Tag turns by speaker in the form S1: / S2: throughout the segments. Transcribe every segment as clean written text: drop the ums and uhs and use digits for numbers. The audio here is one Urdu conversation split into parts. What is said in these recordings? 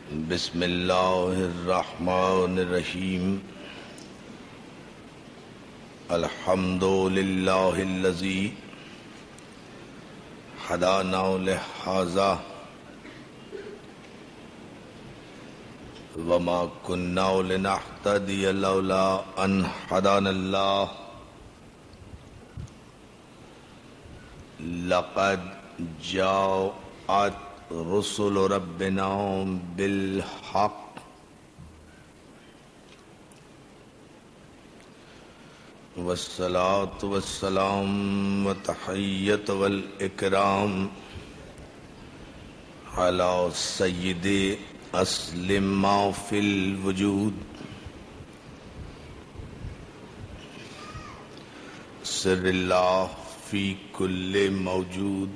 S1: بسم اللہ الرحمن الرحیم الحمد للہ الذی ہدانا لہذا وما كنا لنهتدي لولا ان هدانا اللہ لقد جاءت رسل ربنا بالحق والصلاة والسلام والتحیۃ والإکرام على سید اصل ما فی الوجود سر اللہ فی کل موجود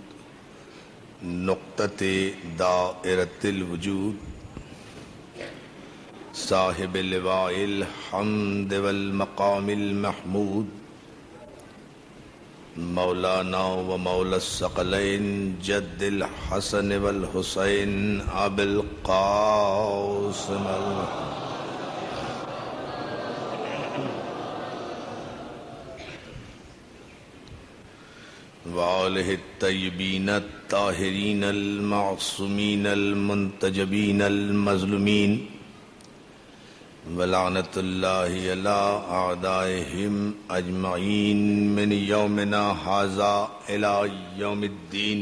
S1: نقطۃ دائرۃ الوجود صاحب لواء الحمد والمقام المحمود مولانا و مولا الثقلین جد الحسن والحسین ابی القاسم وآلہ الطیبین الطاہرین المعصومین المنتجبین المظلومین ولعنۃ اللہ علی اعدائہم اجمعین من یومنا ھذا الی یوم الدین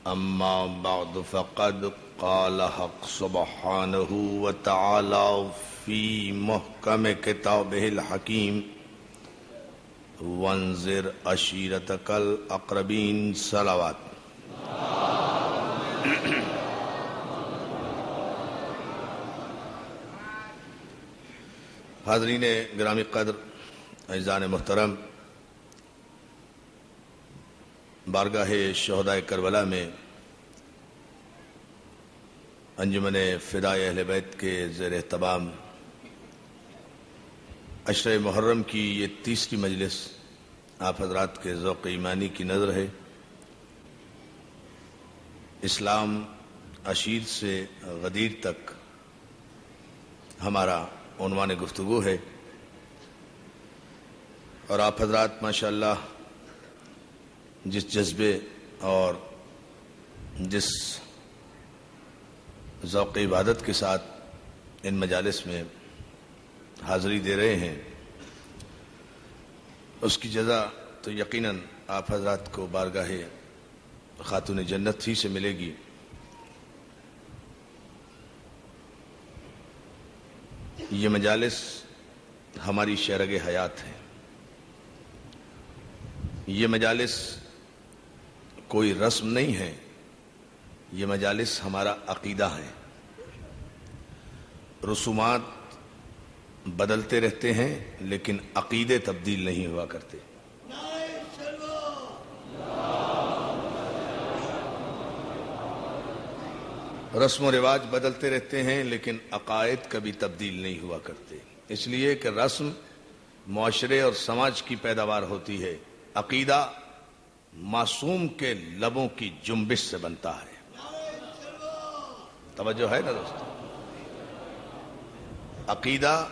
S1: اما بعد فقد قال حق سبحانہ وتعالی فی محکم کتابہ الحکیم وانذر عشیرتک الاقربین صلوات۔ حاضرین گرامی قدر، اعزان محترم، بارگاہ شہدائے کربلا میں انجمن فدائے اہل بیت کے زیر اہتمام عشرہ محرم کی یہ تیسری مجلس آپ حضرات کے ذوق ایمانی کی نظر ہے۔ اسلام عشیر سے غدیر تک ہمارا عنوان گفتگو ہے، اور آپ حضرات ماشاءاللہ جس جذبے اور جس ذوق عبادت کے ساتھ ان مجالس میں حاضری دے رہے ہیں، اس کی جزا تو یقیناً آپ حضرات کو بارگاہ خاتون جنت ہی سے ملے گی۔ یہ مجالس ہماری شرگ حیات ہے، یہ مجالس کوئی رسم نہیں ہے، یہ مجالس ہمارا عقیدہ ہے۔ رسومات بدلتے رہتے ہیں لیکن عقیدے تبدیل نہیں ہوا کرتے۔ رسم و رواج بدلتے رہتے ہیں لیکن عقائد کبھی تبدیل نہیں ہوا کرتے، اس لیے کہ رسم معاشرے اور سماج کی پیداوار ہوتی ہے، عقیدہ معصوم کے لبوں کی جنبش سے بنتا ہے۔ توجہ ہے نا دوستو؟ عقیدہ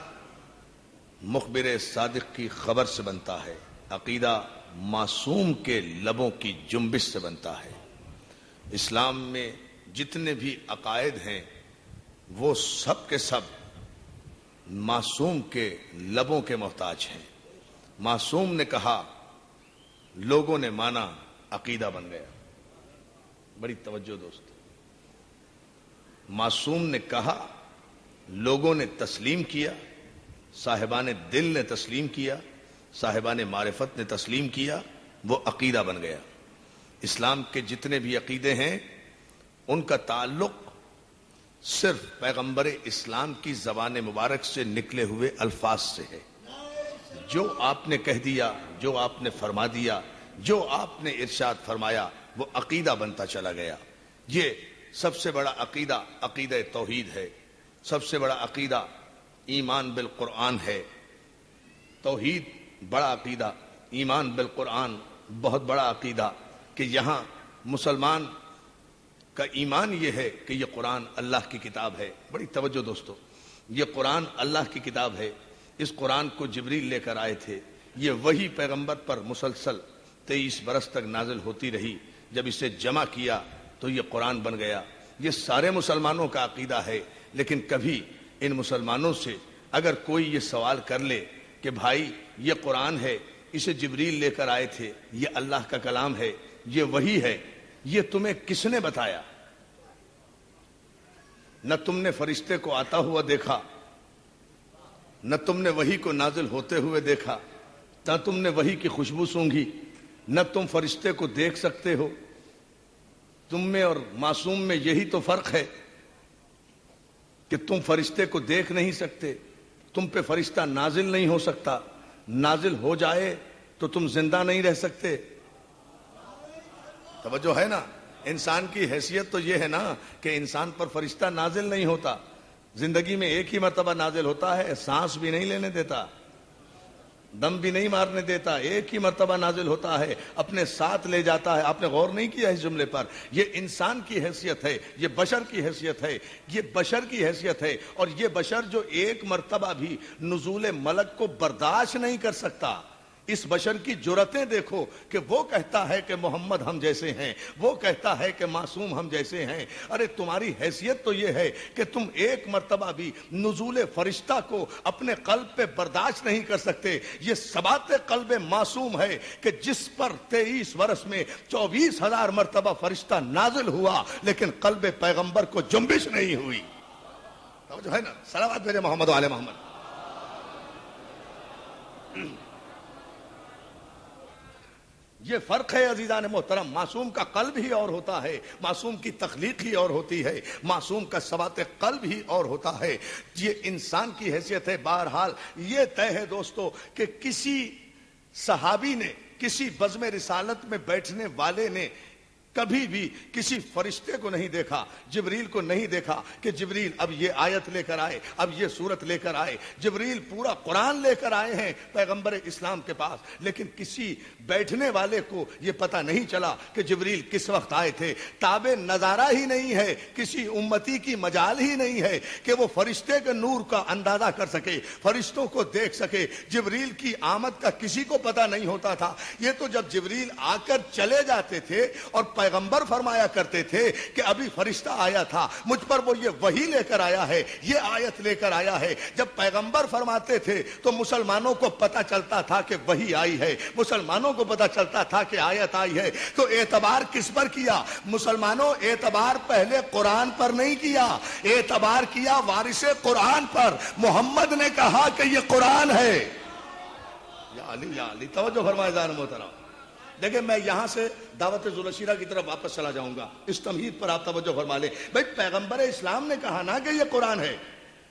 S1: مخبر صادق کی خبر سے بنتا ہے، عقیدہ معصوم کے لبوں کی جنبش سے بنتا ہے۔ اسلام میں جتنے بھی عقائد ہیں وہ سب کے سب معصوم کے لبوں کے محتاج ہیں۔ معصوم نے کہا، لوگوں نے مانا، عقیدہ بن گیا۔ بڑی توجہ دوستو، معصوم نے کہا، لوگوں نے تسلیم کیا، صاحبان دل نے تسلیم کیا، صاحبان معرفت نے تسلیم کیا، وہ عقیدہ بن گیا۔ اسلام کے جتنے بھی عقیدے ہیں ان کا تعلق صرف پیغمبر اسلام کی زبان مبارک سے نکلے ہوئے الفاظ سے ہے۔ جو آپ نے کہہ دیا، جو آپ نے فرما دیا، جو آپ نے ارشاد فرمایا، وہ عقیدہ بنتا چلا گیا۔ یہ سب سے بڑا عقیدہ عقیدہ توحید ہے، سب سے بڑا عقیدہ ایمان بالقرآن ہے۔ توحید بڑا عقیدہ، ایمان بالقرآن بہت بڑا عقیدہ، کہ یہاں مسلمان کا ایمان یہ ہے کہ یہ قرآن اللہ کی کتاب ہے. بڑی توجہ دوستو، یہ قرآن اللہ کی کتاب ہے. اس قرآن کو جبریل لے کر آئے تھے. یہ وہی پیغمبر پر مسلسل 23 برس تک نازل ہوتی رہی. جب اسے جمع کیا تو یہ قرآن بن گیا. یہ سارے مسلمانوں کا عقیدہ ہے. لیکن کبھی ان مسلمانوں سے اگر کوئی یہ سوال کر لے کہ بھائی یہ قرآن ہے، اسے جبریل لے کر آئے تھے، یہ اللہ کا کلام ہے، یہ وہی ہے، یہ تمہیں کس نے بتایا؟ نہ تم نے فرشتے کو آتا ہوا دیکھا، نہ تم نے وحی کو نازل ہوتے ہوئے دیکھا، نہ تم نے وحی کی خوشبو سونگھی، نہ تم فرشتے کو دیکھ سکتے ہو. تم میں اور معصوم میں یہی تو فرق ہے کہ تم فرشتے کو دیکھ نہیں سکتے. تم پہ فرشتہ نازل نہیں ہو سکتا. نازل ہو جائے تو تم زندہ نہیں رہ سکتے. توجہ ہے نا؟ انسان کی حیثیت تو یہ ہے نا کہ انسان پر فرشتہ نازل نہیں ہوتا. زندگی میں ایک ہی مرتبہ نازل ہوتا ہے، سانس بھی نہیں لینے دیتا، دم بھی نہیں مارنے دیتا. ایک ہی مرتبہ نازل ہوتا ہے، اپنے ساتھ لے جاتا ہے. آپ نے غور نہیں کیا اس جملے پر؟ یہ انسان کی حیثیت ہے، یہ بشر کی حیثیت ہے، یہ بشر کی حیثیت ہے. اور یہ بشر جو ایک مرتبہ بھی نزول ملک کو برداشت نہیں کر سکتا. اس بشر کی جرأتیں دیکھو کہ وہ کہتا ہے کہ محمد ہم جیسے ہیں، وہ کہتا ہے کہ معصوم ہم جیسے ہیں. ارے تمہاری حیثیت تو یہ ہے کہ تم ایک مرتبہ بھی نزول فرشتہ کو اپنے قلب پہ برداشت نہیں کر سکتے. یہ ثبات قلب معصوم ہے کہ جس پر 23 برس میں 24,000 مرتبہ فرشتہ نازل ہوا لیکن قلب پیغمبر کو جنبش نہیں ہوئی. جو ہے نا، صلوات بھیجے محمد و آل محمد. یہ فرق ہے عزیزان محترم. معصوم کا قلب ہی اور ہوتا ہے، معصوم کی تخلیق ہی اور ہوتی ہے، معصوم کا ثبات قلب ہی اور ہوتا ہے. یہ انسان کی حیثیت ہے. بہرحال یہ طے ہے دوستو کہ کسی صحابی نے، کسی بزم رسالت میں بیٹھنے والے نے کبھی بھی کسی فرشتے کو نہیں دیکھا، جبریل کو نہیں دیکھا کہ جبریل اب یہ آیت لے کر آئے، اب یہ سورت لے کر آئے. جبریل پورا قرآن لے کر آئے ہیں پیغمبر اسلام کے پاس، لیکن کسی بیٹھنے والے کو یہ پتہ نہیں چلا کہ جبریل کس وقت آئے تھے. تابع نظارہ ہی نہیں ہے، کسی امتی کی مجال ہی نہیں ہے کہ وہ فرشتے کے نور کا اندازہ کر سکے، فرشتوں کو دیکھ سکے. جبریل کی آمد کا کسی کو پتہ نہیں ہوتا تھا. یہ تو جب جبریل آ کر چلے جاتے تھے اور پیغمبر فرمایا کرتے تھے کہ ابھی فرشتہ آیا تھا مجھ پر، وہ یہ وحی لے کر آیا ہے، یہ آیت لے کر آیا ہے. جب پیغمبر فرماتے تھے تو مسلمانوں کو پتہ چلتا تھا کہ وحی آئی ہے، مسلمانوں کو پتہ چلتا تھا کہ آیت آئی ہے. تو اعتبار کس پر کیا؟ مسلمانوں اعتبار پہلے قرآن پر نہیں کیا، اعتبار کیا وارث قرآن پر. محمد نے کہا کہ یہ قرآن ہے. یا علی توجہ فرمائے جان محترم. دیکھیں میں یہاں سے دعوت ذوالشیرہ کی طرف واپس چلا جاؤں گا. اس تمہید پر آپ توجہ فرما لیں. بھئی پیغمبر اسلام نے کہا نا کہ یہ قرآن ہے،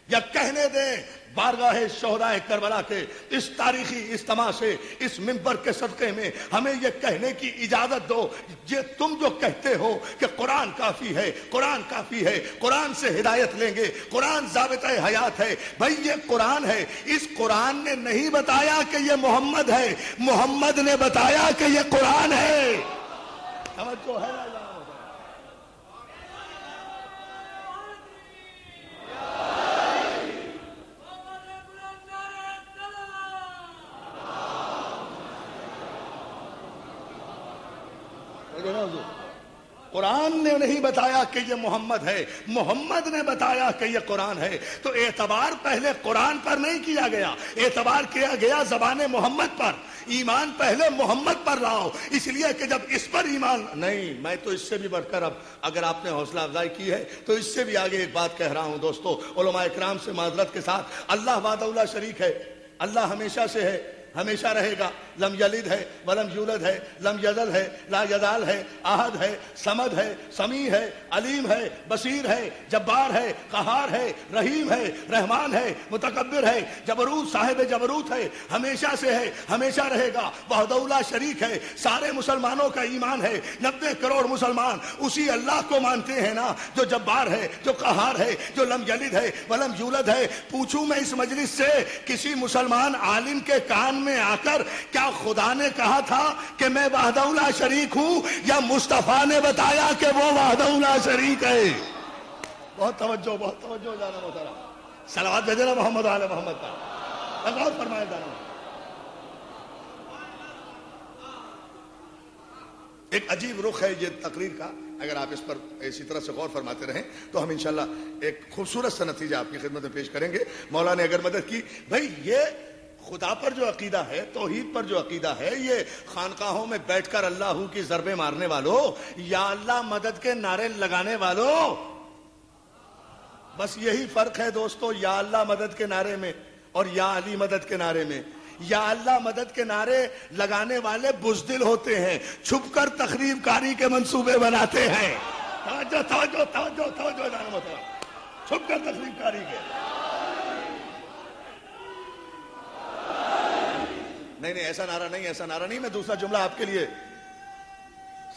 S1: یا کہنے دیں بارگاہ شہداء کربلا کے اس تاریخی اجتماع سے، اس منبر کے صدقے میں ہمیں یہ کہنے کی اجازت دو. یہ تم جو کہتے ہو کہ قرآن کافی ہے، قرآن کافی ہے، قرآن سے ہدایت لیں گے، قرآن ضابطہ حیات ہے. بھائی یہ قرآن ہے. اس قرآن نے نہیں بتایا کہ یہ محمد ہے، محمد نے بتایا کہ یہ قرآن ہے. توجہ ہے نا؟ قرآن نے نہیں بتایا کہ یہ محمد ہے، محمد نے بتایا کہ یہ قرآن ہے. تو اعتبار پہلے قرآن پر نہیں کیا گیا، اعتبار کیا گیا زبان محمد پر. ایمان پہلے محمد پر لاؤ. اس لیے کہ جب اس پر ایمان نہیں، میں تو اس سے بھی بڑھ کر اب اگر آپ نے حوصلہ افزائی کی ہے تو اس سے بھی آگے ایک بات کہہ رہا ہوں دوستو، علماء اکرام سے معذرت کے ساتھ. اللہ وحدہ لا شریک ہے، اللہ ہمیشہ سے ہے، ہمیشہ رہے گا. لم یلد ہے ولم یولد ہے، لم یزل ہے لا یزال ہے، احد ہے، صمد ہے، سمیع ہے، علیم ہے، بصیر ہے، جبار ہے، قہار ہے، رحیم ہے، رحمان ہے، متکبر ہے، جبروت صاحب جبروت ہے، ہمیشہ سے ہے، ہمیشہ رہے گا، وحدہ لا شریک ہے. سارے مسلمانوں کا ایمان ہے، 90 کروڑ مسلمان اسی اللہ کو مانتے ہیں نا جو جبار ہے، جو قہار ہے، جو لم یلد ہے ولم یولد ہے. پوچھوں میں اس مجلس سے کسی مسلمان عالم کے کان میں آ کر کیا کیا خدا نے کہا تھا کہ میں وحدہ لا شریک ہوں، یا مصطفیٰ نے بتایا کہ وہ وحدہ لا شریک ہے؟ بہت توجہ جانا محترم، صلوات بھیجنا محمد و آل محمد پر، غور فرمائے جانا۔ ایک عجیب رخ ہے یہ تقریر کا، اگر آپ اس پر اسی طرح سے غور فرماتے رہیں تو ہم انشاءاللہ ایک خوبصورت سا نتیجہ آپ کی خدمت میں پیش کریں گے۔ مولا نے اگر مدد کی، بھائی یہ خدا پر جو عقیدہ ہے، توحید پر جو عقیدہ ہے، یہ خانقاہوں میں بیٹھ کر اللہ کی ضربیں مارنے والوں، یا اللہ مدد کے نعرے لگانے والوں، بس یہی فرق ہے دوستو، یا اللہ مدد کے نعرے میں اور یا علی مدد کے نعرے میں۔ یا اللہ مدد کے نعرے لگانے والے بزدل ہوتے ہیں، چھپ کر تخریب کاری کے منصوبے بناتے ہیں۔ توجہ جانا محترم، چھپ کر تخریب کاری کے۔ نہیں ایسا نعرہ نہیں، میں دوسرا جملہ آپ کے لیے،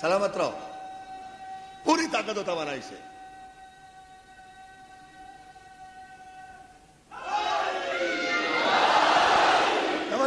S1: سلامت رہو پوری طاقت و توانائی سے۔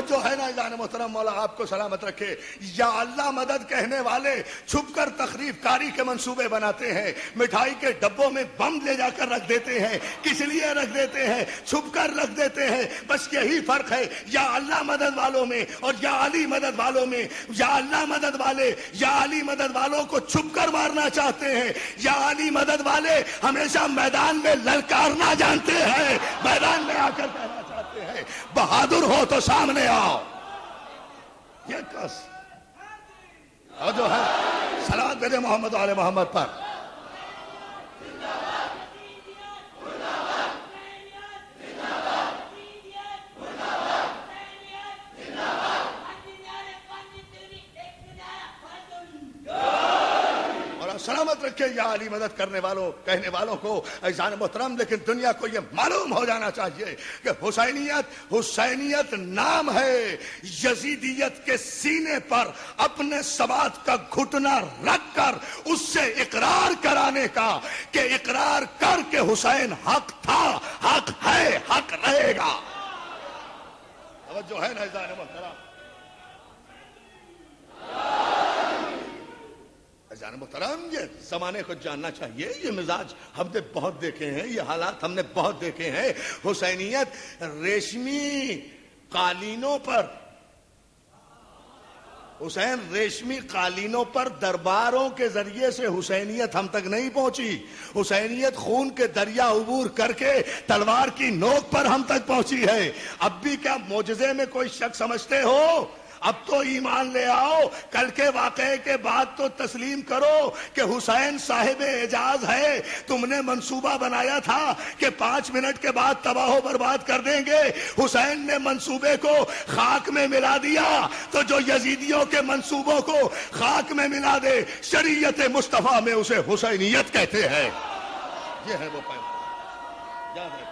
S1: جو ہے نا جان محترم، مولا آپ کو سلامت رکھے۔ یا اللہ مدد کہنے والے چھپ کر تخریب کاری کے منصوبے بناتے ہیں، مٹھائی کے ڈبوں میں بم لے جا کر رکھ دیتے ہیں۔ کس لیے رکھ دیتے ہیں؟ چھپ کر رکھ دیتے ہیں۔ بس یہی فرق ہے یا اللہ مدد والوں میں اور یا علی مدد والوں میں۔ یا اللہ مدد والے یا علی مدد والوں کو چھپ کر مارنا چاہتے ہیں، یا علی مدد والے ہمیشہ میدان میں للکارنا جانتے ہیں، میدان میں آ کر کہنا چاہتے ہیں بہادر ہو تو سامنے آؤ۔ یہ کس اور جو ہے صلوات بھیجے محمد و آل محمد پر۔ سلامت رکھے یا علی مدد کرنے والوں کہنے والوں کو عزیزان محترم، لیکن دنیا کو یہ معلوم ہو جانا چاہیے کہ حسینیت نام ہے، یزیدیت کے سینے پر اپنے ثبات کا گھٹنا رکھ کر اس سے اقرار کرانے کا کہ اقرار کر کے حسین حق تھا، حق ہے، حق رہے گا۔ توجہ ہے نا عزیزان محترم؟ جان محترم، یہ زمانے کو جاننا چاہیے، یہ مزاج ہم نے بہت دیکھے ہیں، یہ حالات ہم نے بہت دیکھے ہیں۔ حسینیت ریشمی قالینوں پر، حسین ریشمی قالینوں پر درباروں کے ذریعے سے حسینیت ہم تک نہیں پہنچی۔ حسینیت خون کے دریا عبور کر کے تلوار کی نوک پر ہم تک پہنچی ہے۔ اب بھی کیا معجزے میں کوئی شک سمجھتے ہو؟ اب تو ایمان لے آؤ، کل کے واقعے کے بعد تو تسلیم کرو کہ حسین صاحب اعجاز ہے۔ تم نے منصوبہ بنایا تھا کہ 5 منٹ کے بعد تباہ و برباد کر دیں گے، حسین نے منصوبے کو خاک میں ملا دیا۔ تو جو یزیدیوں کے منصوبوں کو خاک میں ملا دے، شریعت مصطفیٰ میں اسے حسینیت کہتے ہیں۔ یہ ہے وہ پیغام، یاد رکھیں۔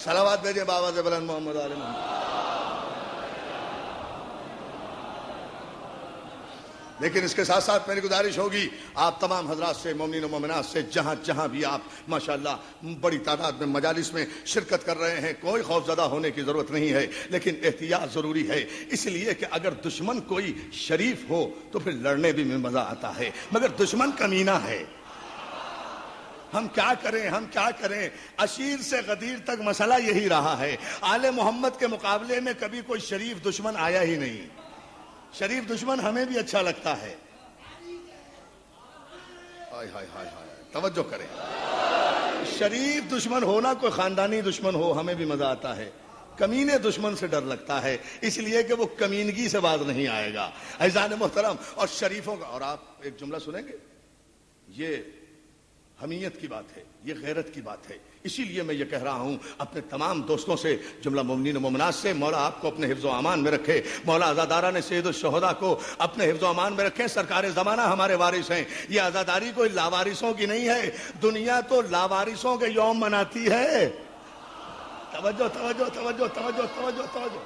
S1: صلوات بھیجیں بآواز بلند محمد علیہ محمد۔ لیکن اس کے ساتھ ساتھ میری گزارش ہوگی آپ تمام حضرات سے، مومنین و مومنات سے، جہاں جہاں بھی آپ ماشاءاللہ بڑی تعداد میں مجالس میں شرکت کر رہے ہیں، کوئی خوف زدہ ہونے کی ضرورت نہیں ہے، لیکن احتیاط ضروری ہے، اس لیے کہ اگر دشمن کوئی شریف ہو تو پھر لڑنے بھی میں مزہ آتا ہے، مگر دشمن کمینہ ہے۔ ہم کیا کریں؟ اشیر سے غدیر تک مسئلہ یہی رہا ہے۔ آل محمد کے مقابلے میں کبھی کوئی شریف دشمن آیا ہی نہیں۔ شریف دشمن ہمیں بھی اچھا لگتا ہے۔ توجہ کریں، شریف دشمن ہونا، کوئی خاندانی دشمن ہو، ہمیں بھی مزہ آتا ہے۔ کمینے دشمن سے ڈر لگتا ہے، اس لیے کہ وہ کمینگی سے باز نہیں آئے گا۔ عزیزان محترم، اور شریفوں کا، اور آپ ایک جملہ سنیں گے، یہ حمیت کی بات ہے، یہ غیرت کی بات ہے۔ اسی لیے میں یہ کہہ رہا ہوں اپنے تمام دوستوں سے، جملہ مومنین و مومنات سے، مولا آپ کو اپنے حفظ و امان میں رکھے، مولا عزادارہ نے سید الشہداء کو اپنے حفظ و امان میں رکھے۔ سرکار زمانہ ہمارے وارث ہیں، یہ عزاداری کوئی لاوارثوں کی نہیں ہے۔ دنیا تو لاوارثوں کے یوم مناتی ہے۔ توجہ توجہ توجہ توجہ توجہ توجہ،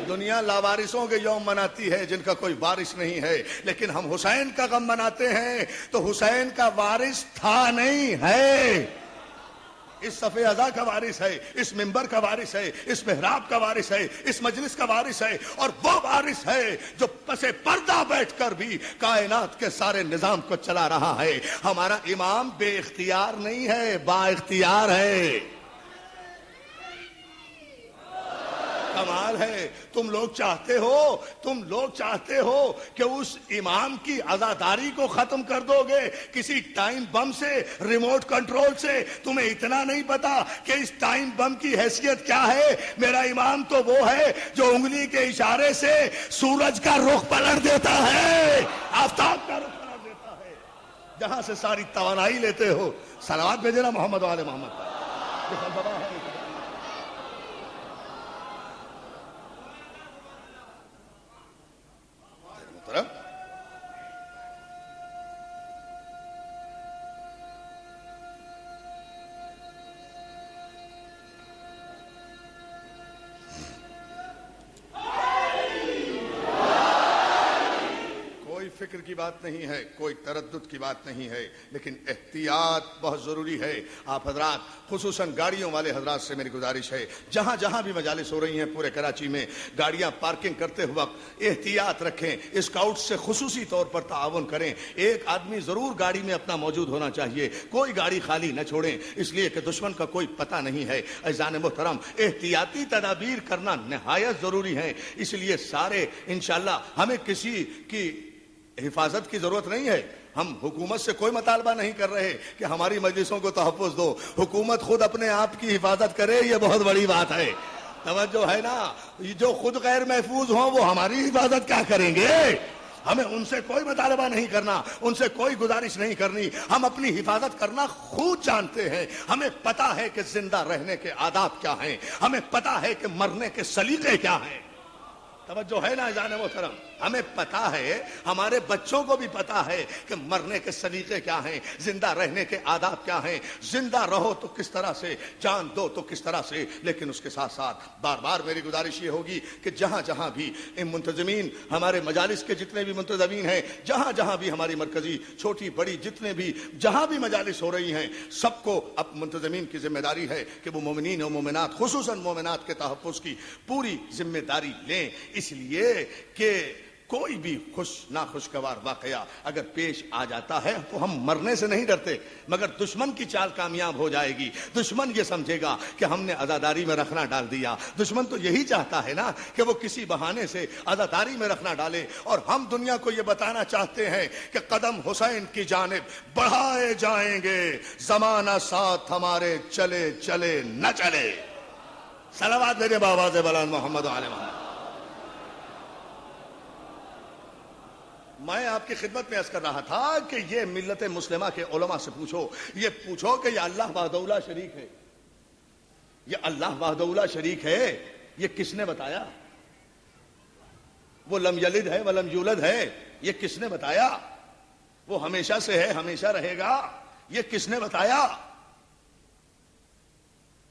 S1: دنیا لاوارثوں کے یوم مناتی ہے جن کا کوئی وارث نہیں ہے، لیکن ہم حسین کا غم مناتے ہیں تو حسین کا وارث تھا نہیں ہے، اس صف ازا کا وارث ہے، اس منبر کا وارث ہے، اس محراب کا وارث ہے، اس مجلس کا وارث ہے، اور وہ وارث ہے جو پس پردہ بیٹھ کر بھی کائنات کے سارے نظام کو چلا رہا ہے۔ ہمارا امام بے اختیار نہیں ہے، با اختیار ہے۔ کمال ہے، تم لوگ چاہتے ہو کہ اس امام کی عزاداری کو ختم کر دو گے کسی ٹائم بم سے، ریموٹ کنٹرول سے۔ تمہیں اتنا نہیں پتا کہ اس ٹائم بم کی حیثیت کیا ہے؟ میرا امام تو وہ ہے جو انگلی کے اشارے سے سورج کا رخ پلٹ دیتا ہے، آفتاب کا رخ پلٹ دیتا ہے۔ جہاں سے ساری توانائی لیتے ہو، صلوات بھیجنا محمد و آل محمد پر۔ فکر کی بات نہیں ہے، کوئی تردد کی بات نہیں ہے، لیکن احتیاط بہت ضروری ہے۔ آپ حضرات، خصوصاً گاڑیوں والے حضرات سے میری گزارش ہے، جہاں جہاں بھی مجالس ہو رہی ہیں پورے کراچی میں، گاڑیاں پارکنگ کرتے وقت احتیاط رکھیں، اسکاؤٹ سے خصوصی طور پر تعاون کریں۔ ایک آدمی ضرور گاڑی میں اپنا موجود ہونا چاہیے، کوئی گاڑی خالی نہ چھوڑیں، اس لیے کہ دشمن کا کوئی پتہ نہیں ہے۔ عزیزان محترم، احتیاطی تدابیر کرنا نہایت ضروری ہے، اس لیے سارے انشاءاللہ ہمیں کسی کی حفاظت کی ضرورت نہیں ہے۔ ہم حکومت سے کوئی مطالبہ نہیں کر رہے کہ ہماری مجلسوں کو تحفظ دو، حکومت خود اپنے آپ کی حفاظت کرے، یہ بہت بڑی بات ہے۔ توجہ ہے نا، جو خود غیر محفوظ ہوں وہ ہماری حفاظت کیا کریں گے؟ ہمیں ان سے کوئی مطالبہ نہیں کرنا، ان سے کوئی گزارش نہیں کرنی، ہم اپنی حفاظت کرنا خود جانتے ہیں۔ ہمیں پتا ہے کہ زندہ رہنے کے آداب کیا ہیں، ہمیں پتا ہے کہ مرنے کے سلیقے کیا ہیں۔ توجہ ہے نا عزیزان محترم، ہمیں پتا ہے، ہمارے بچوں کو بھی پتا ہے کہ مرنے کے سلیقے کیا ہیں، زندہ رہنے کے آداب کیا ہیں، زندہ رہو تو کس طرح سے، جان دو تو کس طرح سے۔ لیکن اس کے ساتھ ساتھ بار بار میری گزارش یہ ہوگی کہ جہاں جہاں بھی منتظمین، ہمارے مجالس کے جتنے بھی منتظمین ہیں، جہاں جہاں بھی ہماری مرکزی چھوٹی بڑی جتنے بھی جہاں بھی مجالس ہو رہی ہیں، سب کو اب منتظمین کی ذمہ داری ہے کہ وہ مومنین و مومنات، خصوصاً مومنات کے تحفظ کی پوری ذمہ داری لیں، اس لیے کہ کوئی بھی ناخوشگوار واقعہ اگر پیش آ جاتا ہے تو ہم مرنے سے نہیں ڈرتے، مگر دشمن کی چال کامیاب ہو جائے گی۔ دشمن یہ سمجھے گا کہ ہم نے عزاداری میں رکھنا ڈال دیا۔ دشمن تو یہی چاہتا ہے نا کہ وہ کسی بہانے سے عزاداری میں رکھنا ڈالے، اور ہم دنیا کو یہ بتانا چاہتے ہیں کہ قدم حسین کی جانب بڑھائے جائیں گے، زمانہ ساتھ ہمارے چلے چلے نہ چلے۔ صلوات بھیجیں بآواز بلند محمد و آل محمد۔ میں آپ کی خدمت میں عرض کر رہا تھا کہ یہ ملت مسلمہ کے علماء سے پوچھو، یہ پوچھو کہ یہ اللہ وحدہ لا شریک ہے، یہ اللہ وحدہ لا شریک ہے، یہ کس نے بتایا؟ وہ لم یلد ہے ولم یولد ہے، یہ کس نے بتایا؟ وہ ہمیشہ سے ہے، ہمیشہ رہے گا، یہ کس نے بتایا؟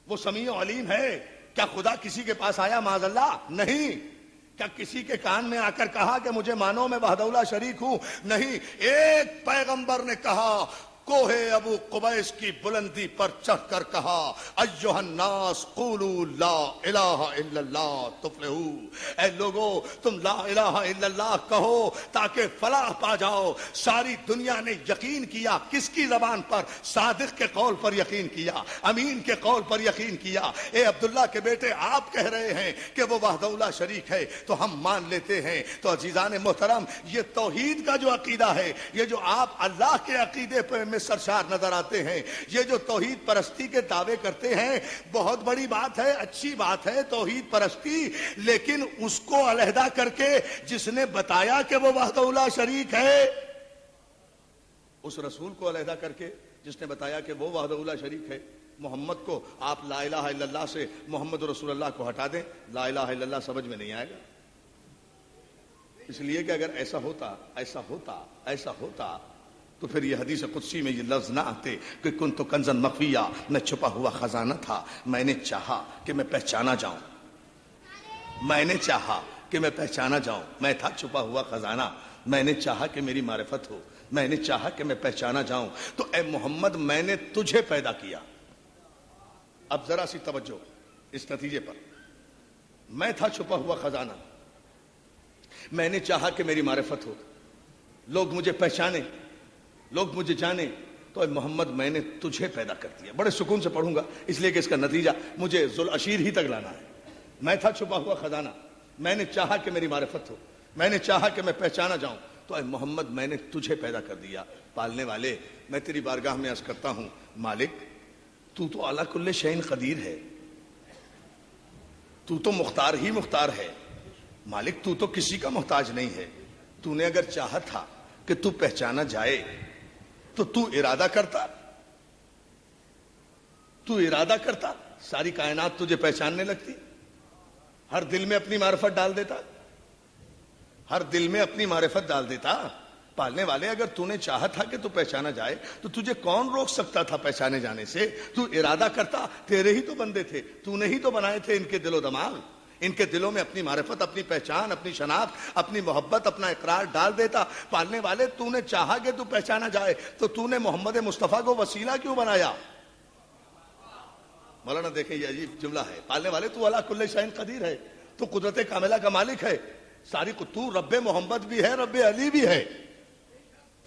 S1: وہ سمیع و علیم ہے، کیا خدا کسی کے پاس آیا معاذ اللہ؟ نہیں۔ کیا کسی کے کان میں آ کر کہا کہ مجھے مانو میں وحدہ لا شریک ہوں؟ نہیں۔ ایک پیغمبر نے کہا، کوہ ابو قبیس کی بلندی پر چڑھ کر کہا، ایھا الناس قولوا لا الہ الا اللہ تفلحوا، اے لوگو تم لا الہ الا اللہ کہو تاکہ فلاح پا جاؤ۔ ساری دنیا نے یقین کیا، کس کی زبان پر؟ صادق کے قول پر یقین کیا، امین کے قول پر یقین کیا۔ اے عبداللہ کے بیٹے، آپ کہہ رہے ہیں کہ وہ وحدہ لا شریک ہے تو ہم مان لیتے ہیں۔ تو عزیزان محترم، یہ توحید کا جو عقیدہ ہے، یہ جو آپ اللہ کے عقیدے پر میں سرشار نظر آتے ہیں، یہ جو توحید پرستی کے دعوے کرتے ہیں، بہت بڑی بات ہے، اچھی بات ہے توحید پرستی، لیکن اس کو علیحدہ کر کے جس نے بتایا کہ وہ وحدہ لا شریک ہے، اس رسول کو علیحدہ کر کے جس نے بتایا کہ وہ وحدہ لا شریک ہے، محمد کو آپ لا الہ الا اللہ سے محمد رسول اللہ کو ہٹا دیں، لا الہ الا اللہ سمجھ میں نہیں آئے گا۔ اس لیے کہ اگر ایسا ہوتا تو پھر یہ حدیث قدسی میں یہ لفظ نہ آتے کہ کنت کنزا مخفیہ، میں چھپا ہوا خزانہ تھا، میں نے چاہا کہ میں پہچانا جاؤں۔ میں نے چاہا کہ میں پہچانا جاؤں، میں تھا چھپا ہوا خزانہ، میں نے چاہا کہ میری معرفت ہو، میں نے چاہا کہ میں پہچانا جاؤں، تو اے محمد میں نے تجھے پیدا کیا۔ اب ذرا سی توجہ اس نتیجے پر، میں تھا چھپا ہوا خزانہ، میں نے چاہا کہ میری معرفت ہو، لوگ مجھے پہچانے، لوگ مجھے جانے، تو اے محمد میں نے تجھے پیدا کر دیا۔ بڑے سکون سے پڑھوں گا اس لیے کہ اس کا نتیجہ مجھے ذوالعشیر ہی تک لانا ہے۔ میں تھا چھپا ہوا خزانہ، میں نے چاہا کہ میری معرفت ہو، میں نے چاہا کہ میں پہچانا جاؤں، تو اے محمد میں نے تجھے پیدا کر دیا۔ پالنے والے، میں تیری بارگاہ میں عرض کرتا ہوں مالک تو تو اعلیٰ کل شیء قدیر ہے، تو تو مختار ہی مختار ہے مالک، تو تو کسی کا محتاج نہیں ہے۔ تو نے اگر چاہا تھا کہ تو پہچانا جائے تو تو ارادہ کرتا، تو ارادہ کرتا ساری کائنات تجھے پہچاننے لگتی، ہر دل میں اپنی معرفت ڈال دیتا، ہر دل میں اپنی معرفت ڈال دیتا۔ پالنے والے اگر تو نے چاہا تھا کہ تو پہچانا جائے تو تجھے کون روک سکتا تھا پہچانے جانے سے؟ تو ارادہ کرتا، تیرے ہی تو بندے تھے، تو نے ہی تو بنائے تھے ان کے دل و دماغ، ان کے دلوں میں اپنی معرفت، اپنی پہچان، اپنی شناخت، اپنی محبت، اپنا اقرار ڈال دیتا۔ پالنے والے تو نے چاہا کہ تو پہچانا جائے تو تو نے محمد مصطفیٰ کو وسیلہ کیوں بنایا؟ مولانا دیکھیں یہ عجیب جملہ ہے، پالنے والے تو علی کل شیء قدیر ہے، تو قدرت کاملہ کا مالک ہے، ساری تو رب محمد بھی ہے، رب علی بھی ہے،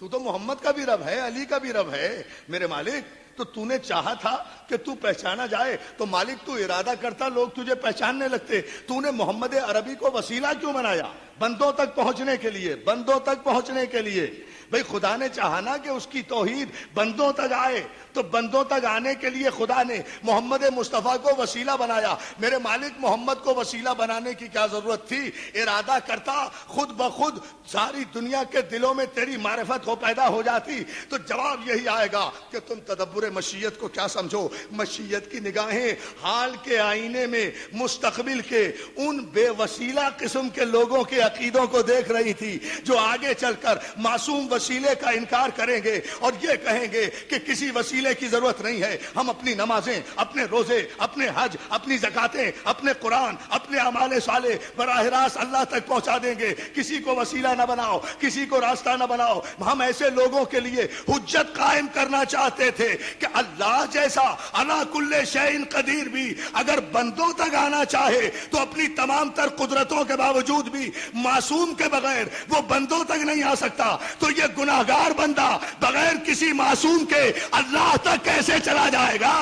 S1: تو محمد کا بھی رب ہے، علی کا بھی رب ہے میرے مالک۔ تو نے چاہا تھا کہ تو پہچانا جائے تو مالک تو ارادہ کرتا، لوگ تجھے پہچاننے لگتے۔ تو نے محمد عربی کو وسیلہ کیوں بنایا؟ بندوں تک پہنچنے کے لیے، بندوں تک پہنچنے کے لیے۔ بھئی خدا نے چاہا نا کہ اس کی توحید بندوں تک آئے، تو بندوں تک آنے کے لیے خدا نے محمد مصطفیٰ کو وسیلہ بنایا۔ میرے مالک محمد کو وسیلہ بنانے کی کیا ضرورت تھی؟ ارادہ کرتا، خود بخود ساری دنیا کے دلوں میں تیری معرفت ہو پیدا ہو جاتی۔ تو جواب یہی آئے گا کہ تم تدبر مشیت کو کیا سمجھو؟ مشیت کی نگاہیں حال کے آئینے میں مستقبل کے ان بے وسیلہ قسم کے لوگوں کے عقیدوں کو دیکھ رہی تھی جو آگے چل کر معصوم وسیلے کا انکار کریں گے اور یہ کہیں گے کہ کسی وسیلے کی ضرورت نہیں ہے، ہم اپنی نمازیں، اپنے روزے، اپنے حج، اپنی زکاتیں، اپنے قرآن، اپنے اعمال صالح براہ راست اللہ تک پہنچا دیں گے، کسی کو وسیلہ نہ بناؤ، کسی کو راستہ نہ بناؤ۔ ہم ایسے لوگوں کے لیے حجت قائم کرنا چاہتے تھے کہ اللہ جیسا علی کل شیء قدیر بھی اگر بندوں تک آنا چاہے تو اپنی تمام تر قدرتوں کے باوجود بھی معصوم کے بغیر وہ بندوں تک نہیں آ سکتا، تو یہ گناہگار بندہ بغیر کسی معصوم کے اللہ تک کیسے چلا جائے گا؟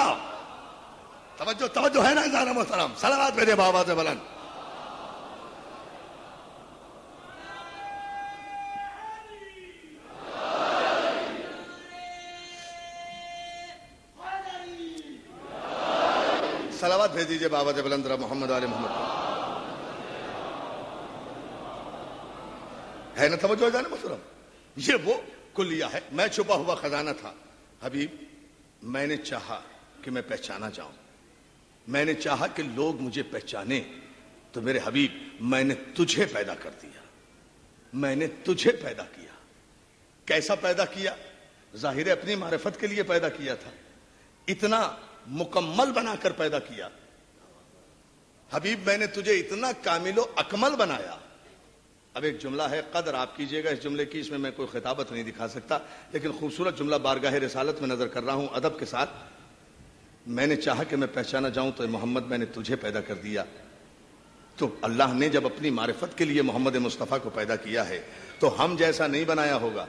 S1: توجہ ہے نا انسان محترم؟ صلوات میرے بابا سے بلند۔ صلوات بھیج دیجئے بابا سے بلند محمد علی محمد ہے نا؟ توجہ جانے محترم، یہ وہ کلیہ ہے۔ میں چھپا ہوا خزانہ تھا حبیب، میں نے چاہا کہ میں پہچانا جاؤں، میں نے چاہا کہ لوگ مجھے پہچانے، تو میرے حبیب میں نے تجھے پیدا کر دیا، میں نے تجھے پیدا کیا۔ کیسا پیدا کیا؟ ظاہر اپنی معرفت کے لیے پیدا کیا تھا، اتنا مکمل بنا کر پیدا کیا حبیب، میں نے تجھے اتنا کامل و اکمل بنایا۔ اب ایک جملہ ہے، قدر آپ کیجئے گا اس جملے کی، اس میں میں کوئی خطابت نہیں دکھا سکتا، لیکن خوبصورت جملہ بارگاہ رسالت میں نظر کر رہا ہوں ادب کے ساتھ۔ میں نے چاہا کہ میں پہچانا جاؤں تو محمد میں نے تجھے پیدا کر دیا۔ تو اللہ نے جب اپنی معرفت کے لیے محمد مصطفیٰ کو پیدا کیا ہے تو ہم جیسا نہیں بنایا ہوگا،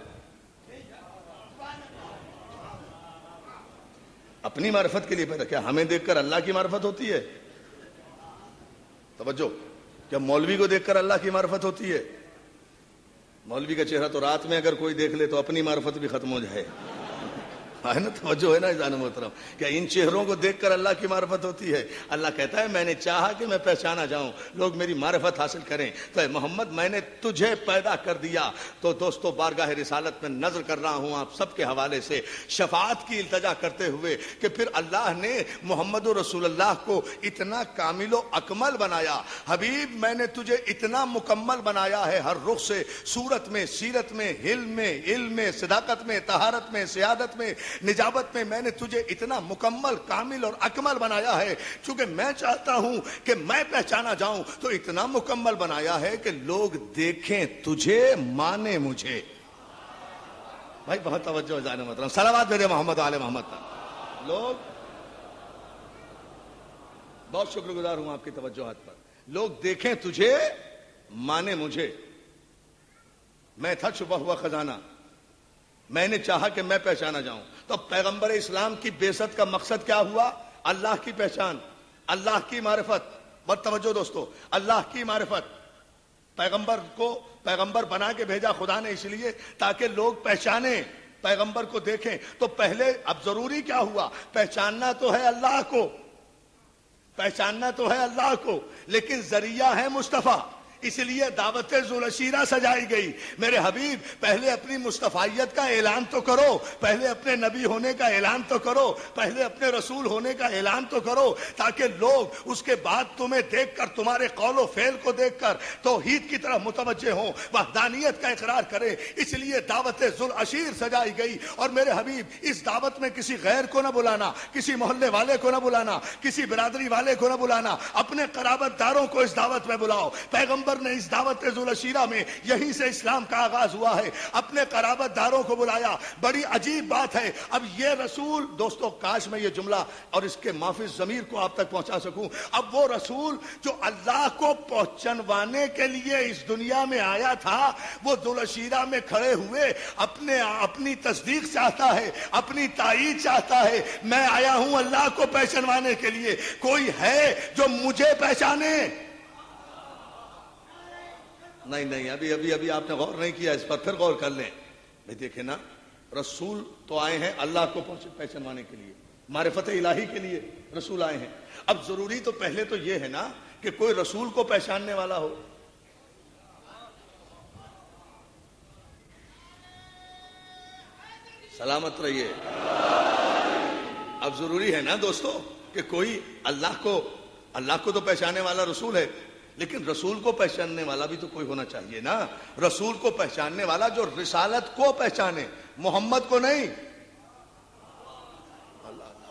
S1: اپنی معرفت کے لیے پیدا کیا۔ ہمیں دیکھ کر اللہ کی معرفت ہوتی ہے؟ توجہ، کیا مولوی کو دیکھ کر اللہ کی معرفت ہوتی ہے؟ مولوی کا چہرہ تو رات میں اگر کوئی دیکھ لے تو اپنی معرفت بھی ختم ہو جائے، ہے نا؟ توجہ ہے نا جان محترم؟ کیا ان چہروں کو دیکھ کر اللہ کی معرفت ہوتی ہے؟ اللہ کہتا ہے میں نے چاہا کہ میں پہچانا جاؤں، لوگ میری معرفت حاصل کریں، تو اے محمد میں نے تجھے پیدا کر دیا۔ تو دوستو بارگاہ رسالت میں نظر کر رہا ہوں آپ سب کے حوالے سے شفاعت کی التجا کرتے ہوئے کہ پھر اللہ نے محمد رسول اللہ کو اتنا کامل و اکمل بنایا۔ حبیب میں نے تجھے اتنا مکمل بنایا ہے، ہر رخ سے، صورت میں، سیرت میں، حلم میں، علم میں، صداقت میں، طہارت میں، سیادت میں، نجابت میں نے تجھے اتنا مکمل، کامل اور اکمل بنایا ہے، چونکہ میں چاہتا ہوں کہ میں پہچانا جاؤں تو اتنا مکمل بنایا ہے کہ لوگ دیکھیں تجھے، مانے مجھے۔ بھائی بہت توجہ جانے محترم، صلوات بھیجے محمد آل محمد پر۔ لوگ، بہت شکر گزار ہوں آپ کی توجہات پر، لوگ دیکھیں تجھے، مانے مجھے۔ میں تھا چھپا ہوا خزانہ، میں نے چاہا کہ میں پہچانا جاؤں۔ تو پیغمبر اسلام کی بعثت کا مقصد کیا ہوا؟ اللہ کی پہچان، اللہ کی معرفت۔ بہت توجہ دوستو، اللہ کی معرفت۔ پیغمبر کو پیغمبر بنا کے بھیجا خدا نے اس لیے تاکہ لوگ پہچانیں، پیغمبر کو دیکھیں۔ تو پہلے اب ضروری کیا ہوا؟ پہچاننا تو ہے اللہ کو، پہچاننا تو ہے اللہ کو، لیکن ذریعہ ہے مصطفیٰ، اس لیے دعوت ذوالعشیرہ سجائی گئی۔ میرے حبیب پہلے اپنی مصطفیت کا اعلان تو کرو، پہلے اپنے نبی ہونے کا اعلان تو کرو، پہلے اپنے رسول ہونے کا اعلان تو کرو، تاکہ لوگ اس کے بعد تمہیں دیکھ کر، تمہارے قول و فعل کو دیکھ کر توحید کی طرف متوجہ ہوں، وحدانیت کا اقرار کریں۔ اس لیے دعوت ذوالعشیر سجائی گئی۔ اور میرے حبیب اس دعوت میں کسی غیر کو نہ بلانا، کسی محلے والے کو نہ بلانا، کسی برادری والے کو نہ بلانا، اپنے قرابت داروں کو اس دعوت میں بلاؤ۔ پیغمبر نے اس دعوت ذوالعشیرہ میں یہیں سے اسلام کا آغاز ہوا ہے، اپنے قرابت داروں کو بلایا۔ بڑی عجیب بات ہے، اب یہ رسول، دوستو کاش میں یہ جملہ اور اس کے مافی ضمیر کو آپ تک پہنچا سکوں، اب وہ رسول جو اللہ کو پہچنوانے کے لیے اس دنیا میں آیا تھا، وہ ذوالعشیرہ میں کھڑے ہوئے اپنی تصدیق چاہتا ہے، اپنی تائید چاہتا ہے، میں آیا ہوں اللہ کو پہچنوانے کے لیے، کوئی ہے جو مجھے پہچانے؟ نہیں، ابھی آپ نے غور نہیں کیا اس پر، پھر غور کر لیں۔ بھئی دیکھیں نا، رسول تو آئے ہیں اللہ کو پہچنوانے کے لیے، معرفت الہی کے لیے رسول آئے ہیں۔ اب ضروری تو پہلے تو یہ ہے نا کہ کوئی رسول کو پہچاننے والا ہو۔ سلامت رہیے۔ اب ضروری ہے نا دوستو کہ کوئی اللہ کو تو پہچاننے والا رسول ہے، لیکن رسول کو پہچاننے والا بھی تو کوئی ہونا چاہیے نا۔ رسول کو پہچاننے والا جو رسالت کو پہچانے، محمد کو نہیں،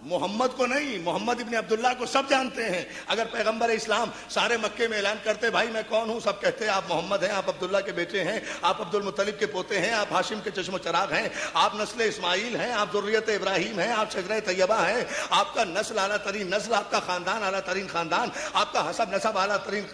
S1: محمد کو نہیں، محمد ابن عبداللہ کو سب جانتے ہیں۔ اگر پیغمبر اسلام سارے مکے میں اعلان کرتے بھائی میں کون ہوں، سب کہتے آپ محمد ہیں، آپ عبداللہ کے بیٹے ہیں، آپ عبد المطلب کے پوتے ہیں، آپ ہاشم کے چشم و چراغ ہیں، آپ نسل اسماعیل ہیں، آپ ذریت ابراہیم ہیں، آپ شجرہ طیبہ ہیں، آپ کا نسل اعلیٰ ترین نسل، آپ کا خاندان اعلیٰ ترین خاندان، آپ کا حسب نسب اعلیٰ ترین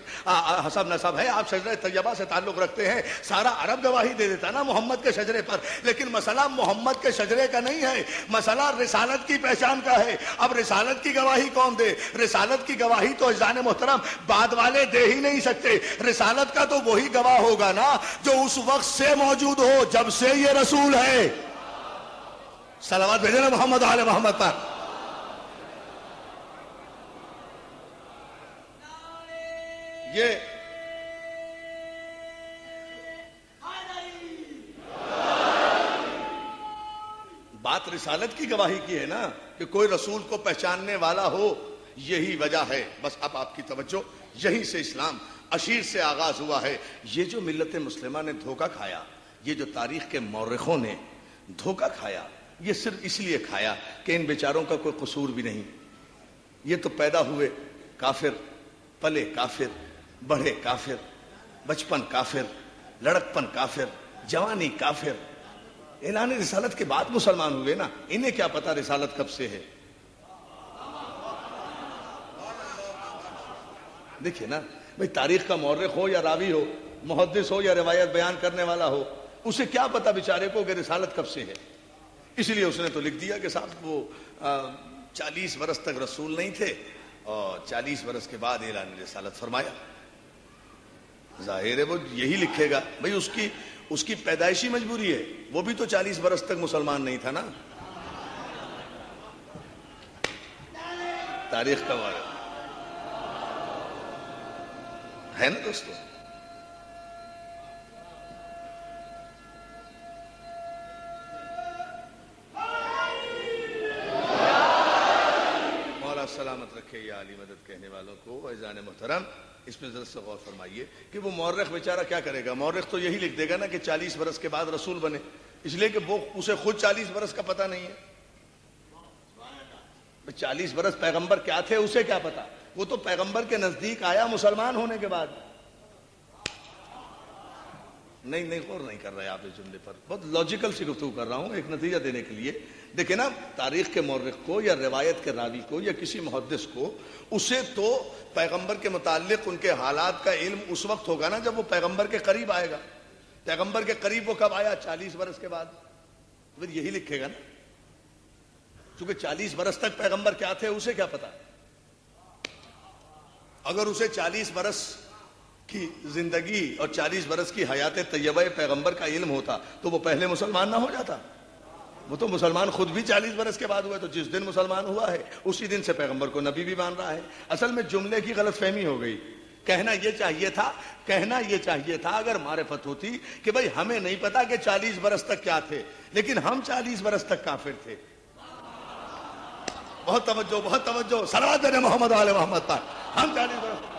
S1: حسب نسب ہے، آپ شجرہ طیبہ سے تعلق رکھتے ہیں۔ سارا عرب گواہی دے دیتا نا محمد کے شجرے پر، لیکن مسئلہ محمد کے شجرے کا نہیں ہے، مسئلہ رسالت کی پہچان کا ہے۔ اب رسالت کی گواہی کون دے؟ رسالت کی گواہی تو عزیزان محترم بعد والے دے ہی نہیں سکتے۔ رسالت کا تو وہی گواہ ہوگا نا جو اس وقت سے موجود ہو جب سے یہ رسول ہے۔ صلوات بھیجے نا محمد آل محمد پر۔ یہ بات رسالت کی گواہی کی ہے نا کہ کوئی رسول کو پہچاننے والا ہو، یہی وجہ ہے۔ بس اب آپ کی توجہ، یہیں سے اسلام عشیر سے آغاز ہوا ہے۔ یہ جو ملت مسلمہ نے دھوکہ کھایا، یہ جو تاریخ کے مورخوں نے دھوکہ کھایا، یہ صرف اس لیے کھایا کہ ان بیچاروں کا کوئی قصور بھی نہیں۔ یہ تو پیدا ہوئے کافر، پلے کافر، بڑھے کافر، بچپن کافر، لڑکپن کافر، جوانی کافر، اعلان رسالت کے بعد مسلمان ہوئے نا، انہیں کیا پتا رسالت کب سے ہے۔ دیکھیں نا بھئی، تاریخ کا مورخ ہو یا راوی ہو، محدث ہو یا روایت بیان کرنے والا ہو، اسے کیا پتا بیچارے کو کہ رسالت کب سے ہے۔ اس لیے اس نے تو لکھ دیا کہ صاحب وہ 40 برس تک رسول نہیں تھے اور 40 برس کے بعد اعلان رسالت فرمایا۔ ظاہر ہے وہ یہی لکھے گا، بھئی اس کی پیدائشی مجبوری ہے، وہ بھی تو 40 برس تک مسلمان نہیں تھا نا۔ تاریخ کا وارث ہے نا دوستو۔ مولا سلامت رکھے یا علی مدد کہنے والوں کو۔ عزیزان محترم، اس میں ذرا سے غور فرمائیے کہ وہ مورخ بیچارہ کیا کرے گا۔ مورخ تو یہی لکھ دے گا نا کہ 40 برس کے بعد رسول بنے، اس لیے کہ وہ اسے خود 40 برس کا پتہ نہیں ہے۔ 40 برس پیغمبر کیا تھے اسے کیا پتا؟ وہ تو پیغمبر کے نزدیک آیا مسلمان ہونے کے بعد. نہیں غور نہیں کر رہے آپ اس جملے پر. بہت لاجیکل سی گفتگو کر رہا ہوں ایک نتیجہ دینے کے لیے. دیکھیں نا، تاریخ کے مورخ کو یا روایت کے راوی کو یا کسی محدث کو، اسے تو پیغمبر کے متعلق ان کے حالات کا علم اس وقت ہوگا نا جب وہ پیغمبر کے قریب آئے گا. پیغمبر کے قریب وہ کب آیا؟ 40 برس کے بعد. پھر یہی لکھے گا نا، چونکہ 40 برس تک پیغمبر کیا تھے اسے کیا پتا. اگر اسے 40 برس کی زندگی اور 40 برس کی حیات طیبہ پیغمبر کا علم ہوتا تو وہ پہلے مسلمان نہ ہو جاتا. وہ تو مسلمان خود بھی 40 برس کے بعد ہوا ہے، تو جس دن مسلمان ہوا ہے اسی دن سے پیغمبر کو نبی بھی مان رہا ہے. اصل میں جملے کی غلط فہمی ہو گئی. کہنا یہ چاہیے تھا اگر معرفت ہوتی کہ بھئی ہمیں نہیں پتا کہ 40 برس تک کیا تھے، لیکن ہم 40 برس تک کافر تھے. بہت توجہ صلوات علی محمد علی محمد پر. ہم 40 برس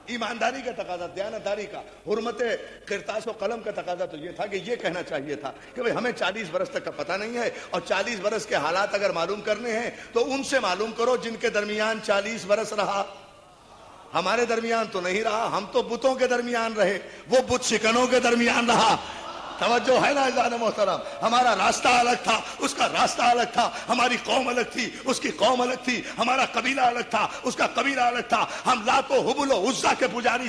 S1: ایمانداری کا تقاضا، دیانتداری کا، حرمت قرطاس و قلم کا تقاضا تو یہ تھا کہ یہ کہنا چاہیے تھا کہ بھئی ہمیں 40 برس تک کا پتہ نہیں ہے، اور 40 برس کے حالات اگر معلوم کرنے ہیں تو ان سے معلوم کرو جن کے درمیان 40 برس رہا. ہمارے درمیان تو نہیں رہا، ہم تو بتوں کے درمیان رہے، وہ بت شکنوں کے درمیان رہا. توجہ ہے نا عزیزان محترم؟ ہمارا راستہ الگ تھا، اس کا راستہ الگ تھا. ہماری قوم الگ تھی، اس کی قوم الگ تھی. ہمارا قبیلہ الگ تھا، اس کا قبیلہ الگ تھا. ہم لات و حبل و عزا کے پجاری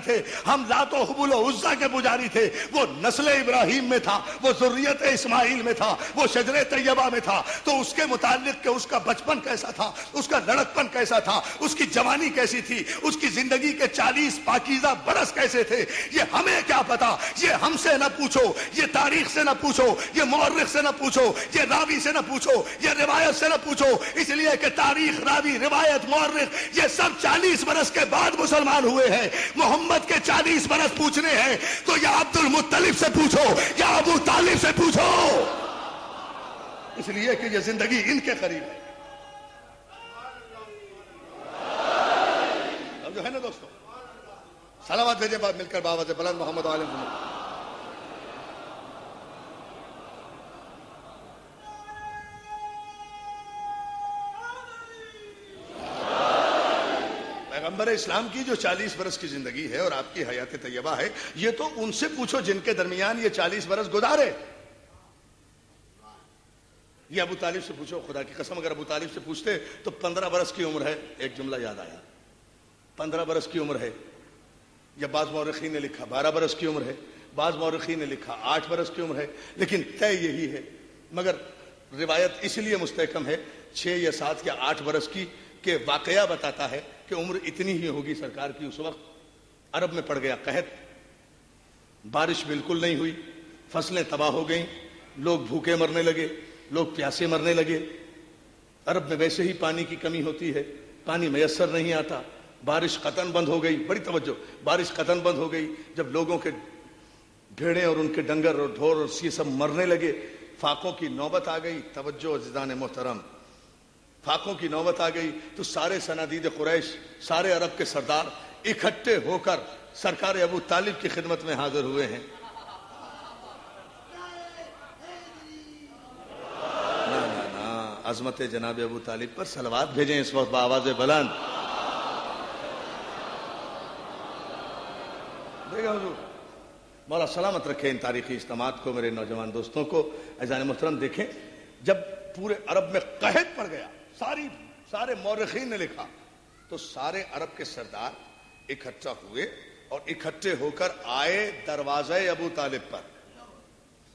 S1: تھے. وہ نسل ابراہیم میں تھا، وہ ذریت اسماعیل میں تھا، وہ شجر طیبہ میں تھا. تو اس کے متعلق کہ اس کا بچپن کیسا تھا، اس کا لڑکپن کیسا تھا، اس کی جوانی کیسی تھی، اس کی زندگی کے 40 پاکیزہ برس کیسے تھے، یہ ہمیں کیا پتا. یہ ہم سے نہ پوچھو، یہ تاریخ سے نہ پوچھو، یہ مورخ سے نہ پوچھو، یہ راوی سے نہ پوچھو، یہ روایت سے نہ پوچھو. اس لیے کہ تاریخ، راوی، روایت، مورخ یہ سب 40 برس کے بعد مسلمان ہوئے ہیں. محمد کے 40 برس پوچھنے ہیں تو یا عبد المطلب سے پوچھو یا ابو طالب سے پوچھو، اس لیے کہ یہ زندگی ان کے قریب ہے. اب جو ہے نا دوستو، صلوات بھیجے بعد مل کر باواز بلند محمد علیہ وسلم. پیغمبر اسلام کی جو 40 برس کی زندگی ہے اور آپ کی حیات طیبہ ہے، یہ تو ان سے پوچھو جن کے درمیان یہ 40 برس گزارے. یہ ابو طالب سے پوچھو. خدا کی قسم اگر ابو طالب سے پوچھتے تو 15 برس کی عمر ہے. ایک جملہ یاد آیا، 15 برس کی عمر ہے. یا بعض مورخین نے لکھا 12 برس کی عمر ہے، بعض مورخین نے لکھا 8 برس کی عمر ہے، لیکن طے یہی ہے. مگر روایت اس لیے مستحکم ہے 6 یا 7 یا 8 برس کی کہ واقعہ بتاتا ہے کہ عمر اتنی ہی ہوگی سرکار کی. اس وقت عرب میں پڑ گیا قحط، بارش بالکل نہیں ہوئی، فصلیں تباہ ہو گئیں، لوگ بھوکے مرنے لگے، لوگ پیاسے مرنے لگے. عرب میں ویسے ہی پانی کی کمی ہوتی ہے، پانی میسر نہیں آتا. بارش قطعاً بند ہو گئی. بڑی توجہ، بارش قطعاً بند ہو گئی. جب لوگوں کے بھیڑیں اور ان کے ڈنگر اور ڈھور اور یہ سب مرنے لگے، فاقوں کی نوبت آ گئی. توجہ عزیزان محترم، فاقوں کی نوبت آ گئی تو سارے صنادید قریش، سارے عرب کے سردار اکٹھے ہو کر سرکار ابو طالب کی خدمت میں حاضر ہوئے ہیں. عظمت جناب ابو طالب پر صلوات بھیجیں اس وقت بآواز بلند. دیکھا حضور، مولا سلامت رکھے ان تاریخی اجتماعات کو، میرے نوجوان دوستوں کو. عزیزان محترم دیکھیں، جب پورے عرب میں قحط پڑ گیا، سارے مورخین نے لکھا، تو سارے عرب کے سردار اکٹھا ہوئے اور اکٹھے ہو کر آئے دروازہ ابو طالب پر.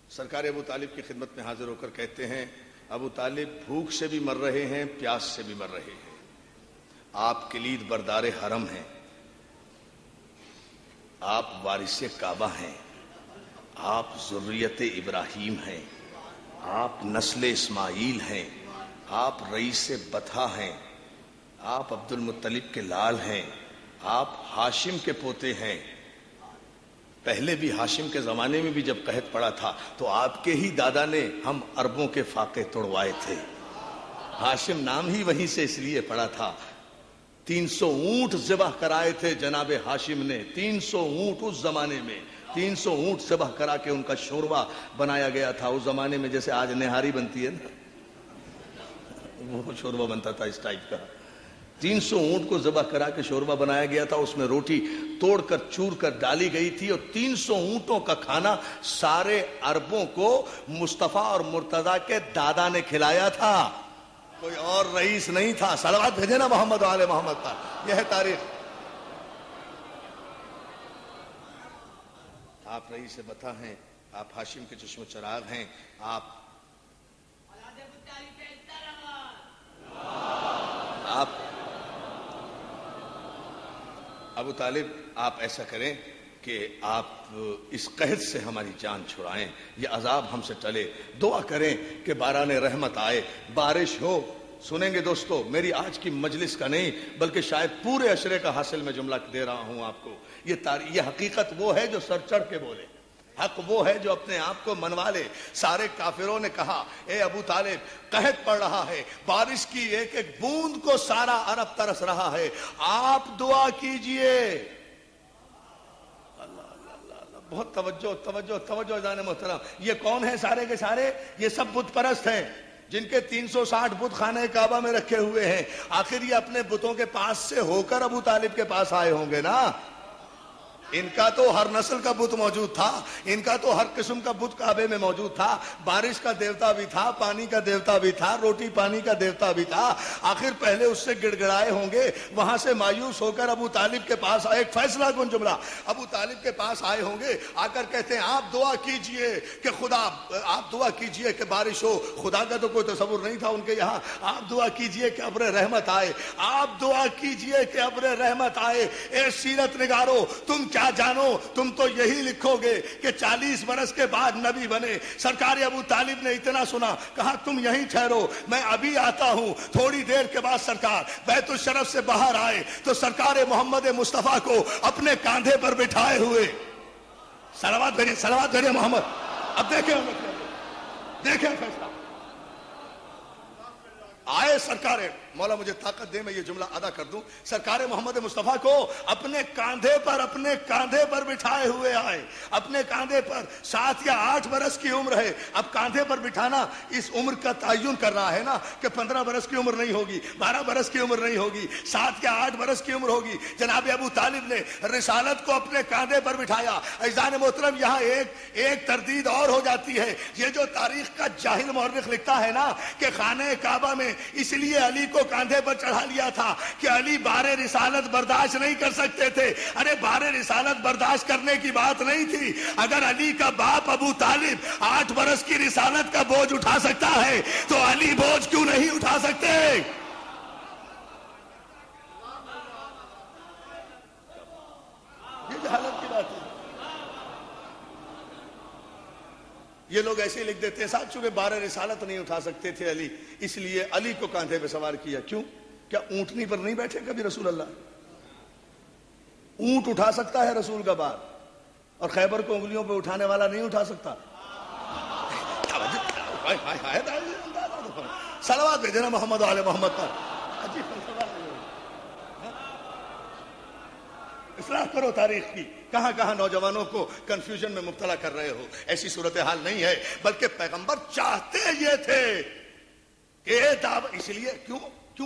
S1: سرکار ابو طالب کی خدمت میں حاضر ہو کر کہتے ہیں، ابو طالب بھوک سے بھی مر رہے ہیں، پیاس سے بھی مر رہے ہیں. آپ کلید بردار حرم ہیں، آپ وارث کعبہ ہیں، آپ ذریت ابراہیم ہیں، آپ نسل اسماعیل ہیں، آپ رئیس بطحہ ہیں، آپ عبد المطلب کے لال ہیں، آپ ہاشم کے پوتے ہیں. پہلے بھی ہاشم کے زمانے میں بھی جب قحط پڑا تھا تو آپ کے ہی دادا نے ہم عربوں کے فاقے توڑوائے تھے. ہاشم نام ہی وہیں سے اس لیے پڑا تھا. 300 اونٹ ذبح کرائے تھے جناب ہاشم نے. 300 اونٹ اس زمانے میں، 300 اونٹ ذبح کرا کے ان کا شوربہ بنایا گیا تھا. اس زمانے میں جیسے آج نہاری بنتی ہے نا، وہ شوربہ بنتا تھا اس ٹائپ کا. 300 اونٹ کو ذبح کرا کے شوربہ بنایا گیا تھا. اس میں روٹی توڑ کر چور کر ڈالی گئی تھی اور 300 اونٹوں کا کھانا سارے عربوں کو مصطفیٰ اور مرتضیٰ کے دادا نے کھلایا تھا. کوئی اور رئیس نہیں تھا. صلوات بھیجے نا محمد و آل محمد پر. یہ ہے تاریخ. آپ رئیس بتا ہیں, آپ ہاشم کے چشم چراغ ہیں, آپ ابو طالب, آپ ایسا کریں کہ آپ اس قحط سے ہماری جان چھڑائیں, یہ عذاب ہم سے ٹلے. دعا کریں کہ باران رحمت آئے, بارش ہو. سنیں گے دوستو, میری آج کی مجلس کا نہیں بلکہ شاید پورے عشرے کا حاصل میں جملہ دے رہا ہوں آپ کو. یہ حقیقت وہ ہے جو سر چڑھ کے بولے, حق وہ ہے جو اپنے آپ کو منوا لے. سارے کافروں نے کہا اے ابو طالب, قحط پڑ رہا ہے, بارش کی ایک ایک بوند کو سارا عرب ترس رہا ہے, آپ دعا کیجئے. اللہ اللہ اللہ, بہت توجہ توجہ توجہ جان محترم. یہ کون ہے سارے کے سارے؟ یہ سب بت پرست ہیں جن کے 360 بت خانہ کعبہ میں رکھے ہوئے ہیں. آخر یہ اپنے بتوں کے پاس سے ہو کر ابو طالب کے پاس آئے ہوں گے نا. ان کا تو ہر نسل کا بت موجود تھا, ان کا تو ہر قسم کا بت کعبے میں موجود تھا. بارش کا دیوتا بھی تھا, پانی کا دیوتا بھی تھا, روٹی پانی کا دیوتا بھی تھا. آخر پہلے اس سے گڑ گڑائے ہوں گے, وہاں سے مایوس ہو کر ابو طالب کے پاس آئے. ایک فیصلہ کن جملہ, ابو طالب کے پاس آئے ہوں گے, آ کر کہتے ہیں آپ دعا کیجئے کہ خدا, آپ دعا کیجئے کہ بارش ہو. خدا کا تو کوئی تصور نہیں تھا ان کے یہاں. آپ دعا کیجئے کہ ابر رحمت آئے, آپ دعا کیجئے کہ ابر رحمت آئے. اے سیرت نگارو, تم کیا جانو, تم تو یہی لکھو گے کہ 40 برس کے بعد نبی بنے. سرکار ابو طالب نے اتنا سنا, کہا تم یہیں ٹھہرو, میں ابھی آتا ہوں. تھوڑی دیر کے بعد سرکار بیت الشرف سے باہر آئے تو سرکار محمد مصطفیٰ کو اپنے کاندھے پر بٹھائے ہوئے. صلوات بھیجے محمد. اب دیکھیں فیصلہ آئے. سرکار مولا مجھے طاقت دے, میں یہ جملہ ادا کر دوں. سرکار محمد مصطفیٰ کو اپنے کاندھے پر بٹھائے ہوئے آئے. اپنے کاندھے پر 7 یا 8 برس کی عمر ہے. اب کاندھے پر بٹھانا اس عمر کا تعین کر رہا ہے نا کہ 15 برس کی عمر نہیں ہوگی, 12 برس کی عمر نہیں ہوگی, 7 یا 8 برس کی عمر ہوگی. جناب ابو طالب نے رسالت کو اپنے کاندھے پر بٹھایا. عزیزان محترم, یہاں ایک تردید اور ہو جاتی ہے. یہ جو تاریخ کا جاہل مورخ لکھتا ہے نا کہ خانہ کعبہ میں اس لیے علی کو کاندھے پر چڑھا لیا تھا کہ علی بار رسالت برداشت نہیں کر سکتے تھے. ارے بار رسالت برداشت کرنے کی بات نہیں تھی. اگر علی کا باپ ابو طالب 8 برس کی رسالت کا بوجھ اٹھا سکتا ہے تو علی بوجھ کیوں نہیں اٹھا سکتے؟ یہ جہالت کی بات ہے. یہ لوگ ایسے ہی لکھ دیتے ہیں صاحب چونکہ بار رسالت نہیں اٹھا سکتے تھے علی, اس لیے علی کو کاندھے پہ سوار کیا. کیوں؟ کیا اونٹنی پر نہیں بیٹھے کبھی رسول اللہ؟ اونٹ اٹھا سکتا ہے رسول کا بار, اور خیبر کو انگلیوں پہ اٹھانے والا نہیں اٹھا سکتا. صلوات بھیجنا محمد و آل محمد پر. اصلاح کرو تاریخ کی. کہاں کہاں نوجوانوں کو کنفیوژن میں مبتلا کر رہے ہو. ایسی صورتحال نہیں ہے, بلکہ پیغمبر چاہتے یہ تھے کہ اس لیے کیوں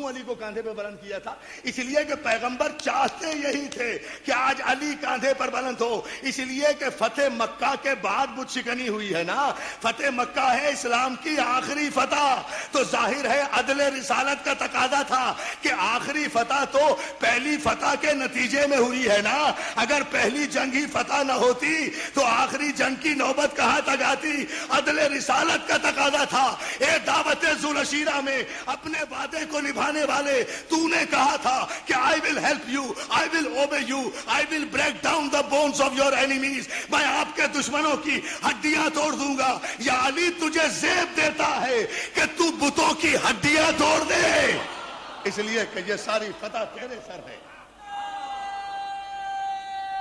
S1: علی کو کاندھے پہ بلند کیا تھا؟ اس لیے کہ پیغمبر چاہتے یہی تھے کہ آج علی کاندھے پر بلند ہو. اس لیے کہ فتح مکہ کے بعد بت شکنی ہوئی ہے نا. فتح مکہ ہے اسلام کی آخری فتح, تو ظاہر ہے عدل رسالت کا تقاضا تھا کہ آخری فتح تو پہلی فتح کے نتیجے میں ہوئی ہے نا. اگر پہلی جنگ ہی فتح نہ ہوتی تو آخری جنگ کی نوبت کہاں تک آتی؟ عدل رسالت کا تقاضا تھا. اے دعوت ذوالعشیرہ میں اپنے وعدے کو نبھانے والے, تو نے کہا تھا کہ I will help you, I will obey you, I will break down the bones of your enemies. میں آپ کے دشمنوں کی ہڈیاں توڑ دوں گا. یا علی تجھے زیب دیتا ہے کہ تو بتوں کی ہڈیاں توڑ دے, اس لیے کہ یہ ساری فتح تیرے سر ہے.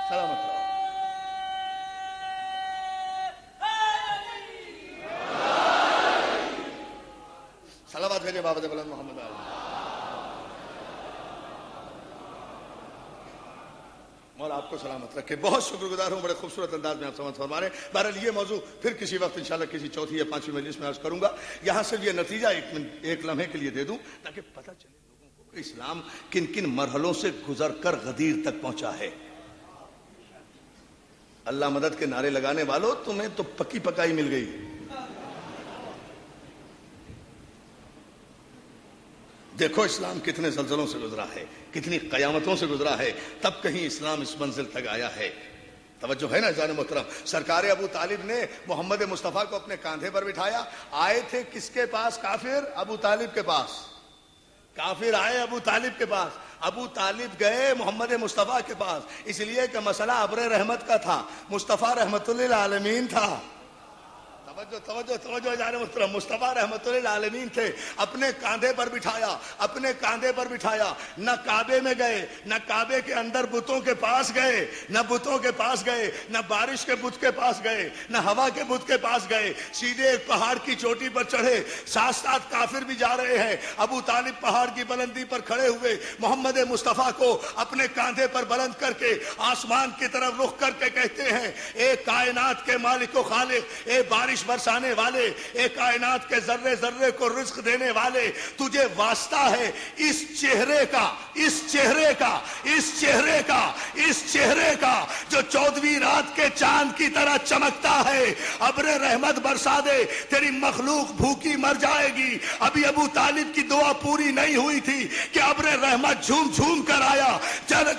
S1: سلامت رہو. صلوات بھیجے بابت بلند محمد علیہ. مولا آپ کو سلامت رکھے. بہت شکر گزار ہوں, بڑے خوبصورت انداز میں آپ سمجھ فرما رہے ہیں. بہرحال یہ موضوع پھر کسی وقت انشاءاللہ کسی چوتھی یا پانچویں مجلس میں عرض کروں گا. یہاں سے یہ نتیجہ ایک لمحے کے لیے دے دوں تاکہ پتہ چلے لوگوں کو کہ اسلام کن کن مرحلوں سے گزر کر غدیر تک پہنچا ہے. اللہ مدد کے نعرے لگانے والوں, تمہیں تو پکی پکائی مل گئی. دیکھو اسلام کتنے زلزلوں سے گزرا ہے, کتنی قیامتوں سے گزرا ہے, تب کہیں اسلام اس منزل تک آیا ہے. توجہ ہے نا عزیزان محترم. سرکار ابو طالب نے محمد مصطفیٰ کو اپنے کاندھے پر بٹھایا. آئے تھے کس کے پاس؟ کافر ابو طالب کے پاس. کافر آئے ابو طالب کے پاس, ابو طالب گئے محمد مصطفیٰ کے پاس, اس لیے کہ مسئلہ ابر رحمت کا تھا, مصطفیٰ رحمت للعالمین تھا. توجہ جان محترم, مصطفیٰ رحمت للعالمین تھے. اپنے کاندھے پر بٹھایا, اپنے کاندھے پر بٹھایا. نہ کعبے میں گئے, نہ کعبے کے اندر بتوں کے پاس گئے, نہ بتوں کے پاس گئے, نہ بارش کے بت کے پاس گئے, نہ ہوا کے بت کے پاس گئے. سیدھے ایک پہاڑ کی چوٹی پر چڑھے. ساتھ ساتھ کافر بھی جا رہے ہیں. ابو طالب پہاڑ کی بلندی پر کھڑے ہوئے, محمد مصطفیٰ کو اپنے کاندھے پر بلند کر کے آسمان کی طرف رخ کر کے کہتے ہیں, اے کائنات کے مالک و خالق, اے بارش برسانے والے, اے کائنات کے ذرے ذرے کو رزق دینے والے, تجھے واسطہ ہے اس چہرے کا, اس چہرے کا, اس چہرے کا, اس چہرے کا جو 14ویں رات کے چاند کی طرح چمکتا ہے. ابر رحمت برسا دے, تیری مخلوق بھوکی مر جائے گی. ابھی ابو طالب کی دعا پوری نہیں ہوئی تھی کہ ابر رحمت جھوم جھوم کر آیا,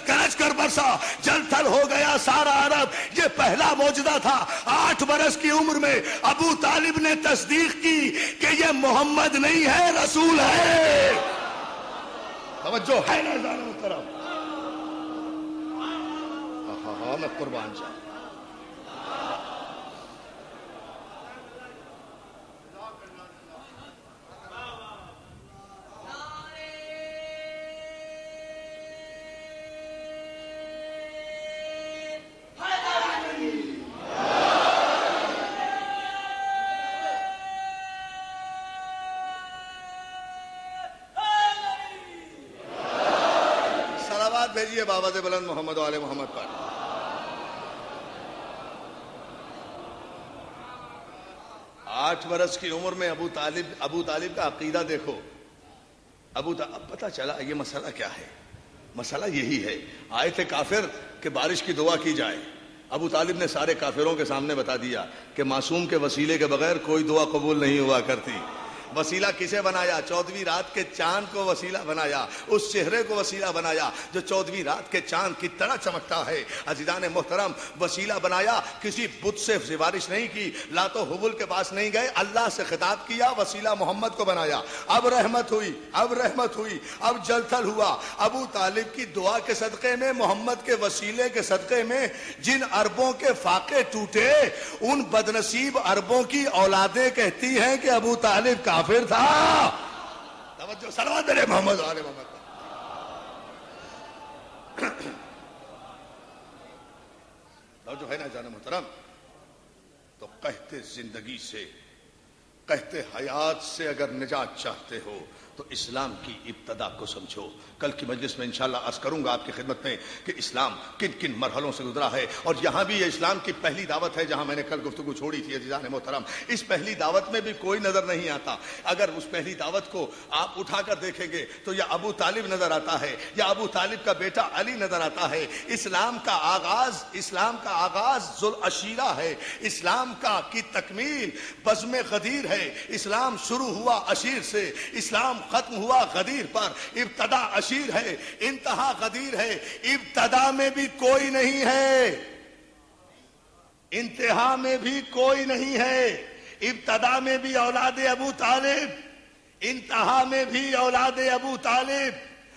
S1: گرج کر برسا, جل تھل ہو گیا سارا عرب. یہ پہلا معجزہ تھا. 8 برس کی عمر میں ابو طالب نے تصدیق کی کہ یہ محمد نہیں ہے, رسول ہے. توجہ ہے نا عزیزان محترم؟ ہاں میں قربان جاؤں. بھیجیے بابا سے بلند محمد و آل محمد پر. آٹھ برس کی عمر میں ابو طالب کا عقیدہ دیکھو. اب پتہ چلا یہ مسئلہ کیا ہے. مسئلہ یہی ہے, آئے تھے کافر کہ بارش کی دعا کی جائے. ابو طالب نے سارے کافروں کے سامنے بتا دیا کہ معصوم کے وسیلے کے بغیر کوئی دعا قبول نہیں ہوا کرتی. وسیلہ کسے بنایا؟ 14ویں رات کے چاند کو وسیلہ بنایا, اس چہرے کو وسیلہ بنایا جو 14ویں رات کے چاند کی طرح چمکتا ہے. عزیزان محترم, وسیلہ بنایا, کسی بت سے سفارش نہیں کی, لات و حبل کے پاس نہیں گئے, اللہ سے خطاب کیا, وسیلہ محمد کو بنایا. اب رحمت ہوئی, اب رحمت ہوئی, اب جل تھل ہوا. ابو طالب کی دعا کے صدقے میں, محمد کے وسیلے کے صدقے میں جن عربوں کے فاقے ٹوٹے, ان بدنصیب عربوں کی اولادیں کہتی ہیں کہ ابو طالب کافر تھا. توجہ, صلوات میرے محمد آل محمد. توجہ ہے نا جان محترم؟ تو قحط زندگی سے, قحط حیات سے اگر نجات چاہتے ہو تو اسلام کی ابتدا کو سمجھو. کل کی مجلس میں انشاءاللہ عرض کروں گا آپ کی خدمت میں کہ اسلام کن کن مرحلوں سے گزرا ہے. اور یہاں بھی یہ اسلام کی پہلی دعوت ہے جہاں میں نے کل گفتگو چھوڑی تھی. عزیزان محترم, اس پہلی دعوت میں بھی کوئی نظر نہیں آتا. اگر اس پہلی دعوت کو آپ اٹھا کر دیکھیں گے تو یا ابو طالب نظر آتا ہے, یا ابو طالب کا بیٹا علی نظر آتا ہے. اسلام کا آغاز ذوالعشیرہ ہے. اسلام کی تکمیل بزم غدیر ہے. اسلام شروع ہوا عشیر سے, اسلام ختم ہوا غدیر پر. ابتدا عشیر ہے, انتہا غدیر ہے. ابتدا میں بھی کوئی نہیں ہے, انتہا میں بھی کوئی نہیں ہے. ابتدا میں بھی اولاد ابو طالب, انتہا میں بھی اولاد ابو طالب.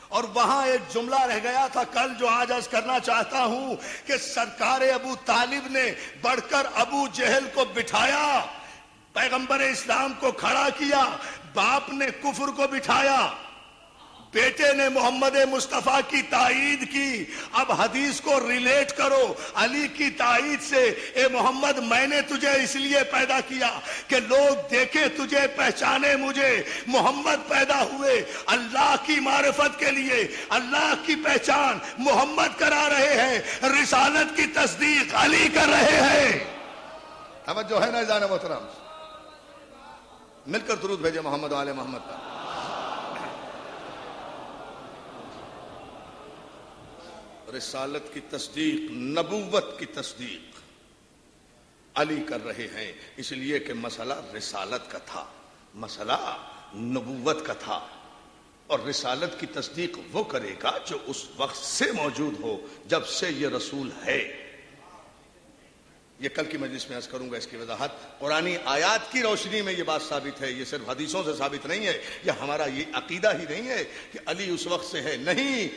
S1: اور وہاں ایک جملہ رہ گیا تھا کل جو آج عرض کرنا چاہتا ہوں کہ سرکار ابو طالب نے بڑھ کر ابو جہل کو بٹھایا, پیغمبر اسلام کو کھڑا کیا. باپ نے کفر کو بٹھایا, بیٹے نے محمد مصطفیٰ کی تائید کی، اب حدیث کو ریلیٹ کرو علی کی تائید سے۔ اے محمد، میں نے تجھے اس لیے پیدا کیا کہ لوگ دیکھیں تجھے، پہچانے مجھے۔ محمد پیدا ہوئے اللہ کی معرفت کے لیے، اللہ کی پہچان محمد کرا رہے ہیں، رسالت کی تصدیق علی کر رہے ہیں۔ توجہ ہے نا عزیزان محترم؟ مل کر درود بھیجے محمد و آل محمد کا۔ رسالت کی تصدیق، نبوت کی تصدیق علی کر رہے ہیں، اس لیے کہ مسئلہ رسالت کا تھا، مسئلہ نبوت کا تھا، اور رسالت کی تصدیق وہ کرے گا جو اس وقت سے موجود ہو جب سے یہ رسول ہے۔ یہ کل کی مجلس میں عرض کروں گا اس کی وضاحت۔ قرآنی آیات کی روشنی میں یہ بات ثابت ہے، یہ صرف حدیثوں سے ثابت نہیں ہے، یہ ہمارا یہ عقیدہ ہی نہیں ہے کہ علی اس وقت سے ہے، نہیں،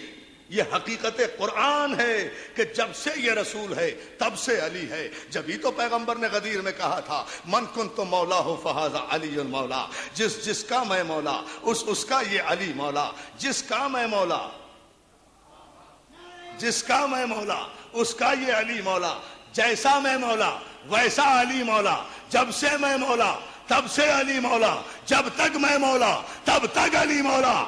S1: یہ حقیقت قرآن ہے کہ جب سے یہ رسول ہے تب سے علی ہے۔ جبھی تو پیغمبر نے غدیر میں کہا تھا من کنت مولا ہو فہذا علی مولا، جس کا میں مولا اس کا یہ علی مولا، جس کا میں مولا اس کا یہ علی مولا، جیسا میں مولا ویسا علی مولا، جب سے میں مولا تب سے علی مولا، جب تک میں مولا تب تک علی مولا،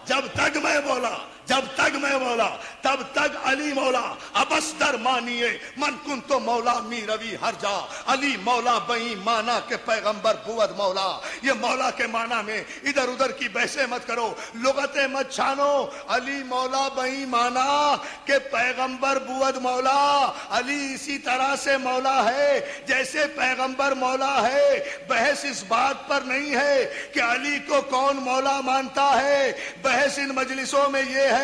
S1: جب تک میں مولا تب تک علی مولا۔ ابس در مانیے من کن تو مولا می روی ہر جا، علی مولا بئی مانا کہ پیغمبر بود مولا۔ یہ مولا کے معنی میں ادھر ادھر کی بحثیں مت کرو، لغتیں مت چھانو۔ علی مولا بئی مانا کہ پیغمبر بود مولا، علی اسی طرح سے مولا ہے جیسے پیغمبر مولا ہے۔ بحث اس بات پر نہیں ہے کہ علی کو کون مولا مانتا ہے، بحث ان مجلسوں میں یہ ہے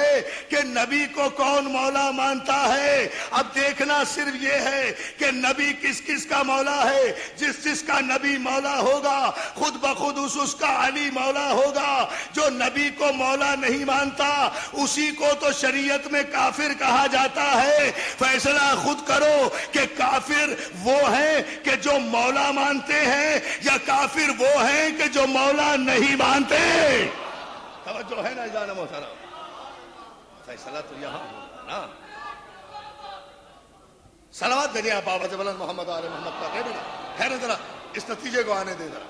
S1: کہ نبی کو کون مولا مانتا ہے۔ اب دیکھنا صرف یہ ہے کہ نبی کس کس کا مولا ہے، جس کا نبی مولا ہوگا خود بخود اس کا علی مولا ہوگا۔ جو نبی کو مولا نہیں مانتا اسی کو تو شریعت میں کافر کہا جاتا ہے۔ فیصلہ خود کرو کہ کافر وہ ہیں کہ جو مولا مانتے ہیں یا کافر وہ ہیں کہ جو مولا نہیں مانتے۔ توجہ ہے نا جانا محترم؟ فیصلہ تو یہاں ہوگا نا۔ صلوات بھیجیں آپ آواز بلند محمد آل محمد کا۔ خیر ذرا اس نتیجے کو آنے دے، ذرا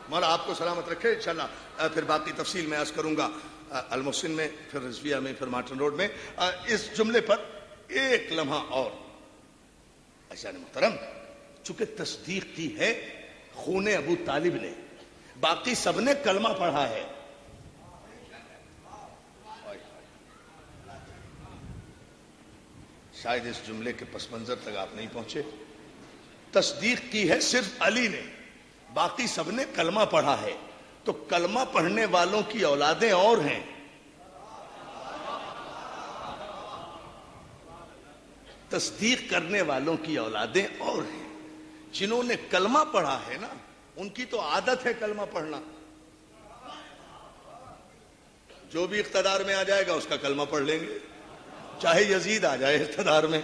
S1: مولا آپ کو سلامت رکھے۔ انشاءاللہ پھر باقی تفصیل میں عرض کروں گا، المحسن میں، پھر رضویہ میں، پھر مارٹن روڈ میں۔ اس جملے پر ایک لمحہ اور عزیزان محترم، چونکہ تصدیق کی ہے خون ابو طالب نے، باقی سب نے کلمہ پڑھا ہے۔ شاید اس جملے کے پس منظر تک آپ نہیں پہنچے۔ تصدیق کی ہے صرف علی نے، باقی سب نے کلمہ پڑھا ہے، تو کلمہ پڑھنے والوں کی اولادیں اور ہیں، تصدیق کرنے والوں کی اولادیں اور ہیں۔ جنہوں نے کلمہ پڑھا ہے نا ان کی تو عادت ہے کلمہ پڑھنا، جو بھی اقتدار میں آ جائے گا اس کا کلمہ پڑھ لیں گے، چاہے یزید آ جائے اقتدار میں۔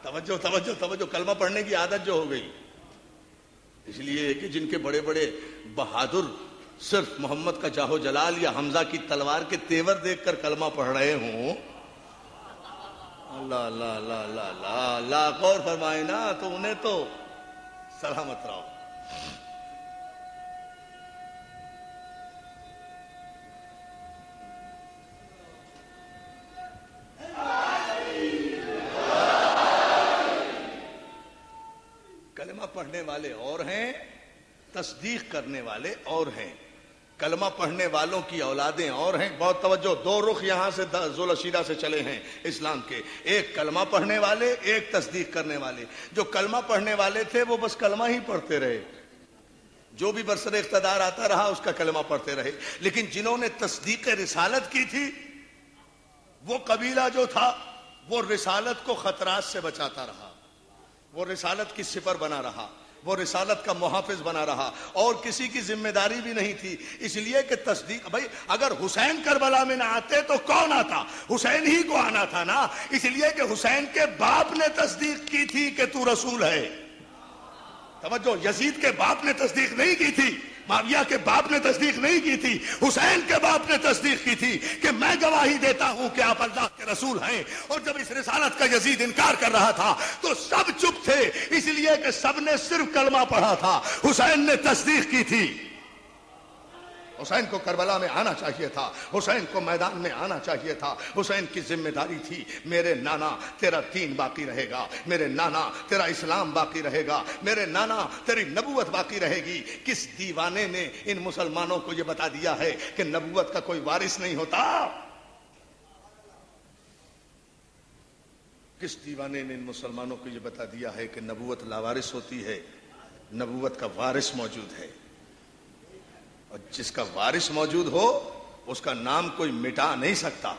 S1: توجہ توجہ توجہ، کلمہ پڑھنے کی عادت جو ہو گئی، اس لیے کہ جن کے بڑے بڑے بہادر صرف محمد کا جاہ و جلال یا حمزہ کی تلوار کے تیور دیکھ کر کلمہ پڑھ رہے ہوں، اللہ اللہ اللہ اللہ اللہ اللہ غور فرمائے نا، تو انہیں تو سلامت رہو۔ کلمہ پڑھنے والے اور ہیں، تصدیق کرنے والے اور ہیں۔ کلمہ پڑھنے والوں کی اولادیں اور ہیں۔ بہت توجہ، دو رخ یہاں سے ذوالعشیرہ سے چلے ہیں اسلام کے، ایک کلمہ پڑھنے والے، ایک تصدیق کرنے والے۔ جو کلمہ پڑھنے والے تھے وہ بس کلمہ ہی پڑھتے رہے، جو بھی برسر اقتدار آتا رہا اس کا کلمہ پڑھتے رہے، لیکن جنہوں نے تصدیق رسالت کی تھی وہ قبیلہ جو تھا وہ رسالت کو خطرات سے بچاتا رہا، وہ رسالت کی سپر بنا رہا، وہ رسالت کا محافظ بنا رہا، اور کسی کی ذمہ داری بھی نہیں تھی۔ اس لیے کہ تصدیق، بھائی اگر حسین کربلا میں نہ آتے تو کون آتا؟ حسین ہی کو آنا تھا نا، اس لیے کہ حسین کے باپ نے تصدیق کی تھی کہ تو رسول ہے۔ توجہ، یزید کے باپ نے تصدیق نہیں کی تھی،
S2: معاویہ کے باپ نے تصدیق نہیں کی تھی، حسین کے باپ نے تصدیق کی تھی کہ میں گواہی دیتا ہوں کہ آپ اللہ کے رسول ہیں. اور جب اس رسالت کا یزید انکار کر رہا تھا تو سب چپ تھے، اس لیے کہ سب نے صرف کلمہ پڑھا تھا. حسین نے تصدیق کی تھی. حسین کو کربلا میں آنا چاہیے تھا، حسین کو میدان میں آنا چاہیے تھا. حسین کی ذمہ داری تھی، میرے نانا تیرا دین باقی رہے گا، میرے نانا تیرا اسلام باقی رہے گا، میرے نانا تیری نبوت باقی رہے گی. کس دیوانے نے ان مسلمانوں کو یہ بتا دیا ہے کہ نبوت کا کوئی وارث نہیں ہوتا؟ کس دیوانے نے ان مسلمانوں کو یہ بتا دیا ہے کہ نبوت لاوارث ہوتی ہے؟ نبوت کا وارث موجود ہے، اور جس کا وارث موجود ہو اس کا نام کوئی مٹا نہیں سکتا.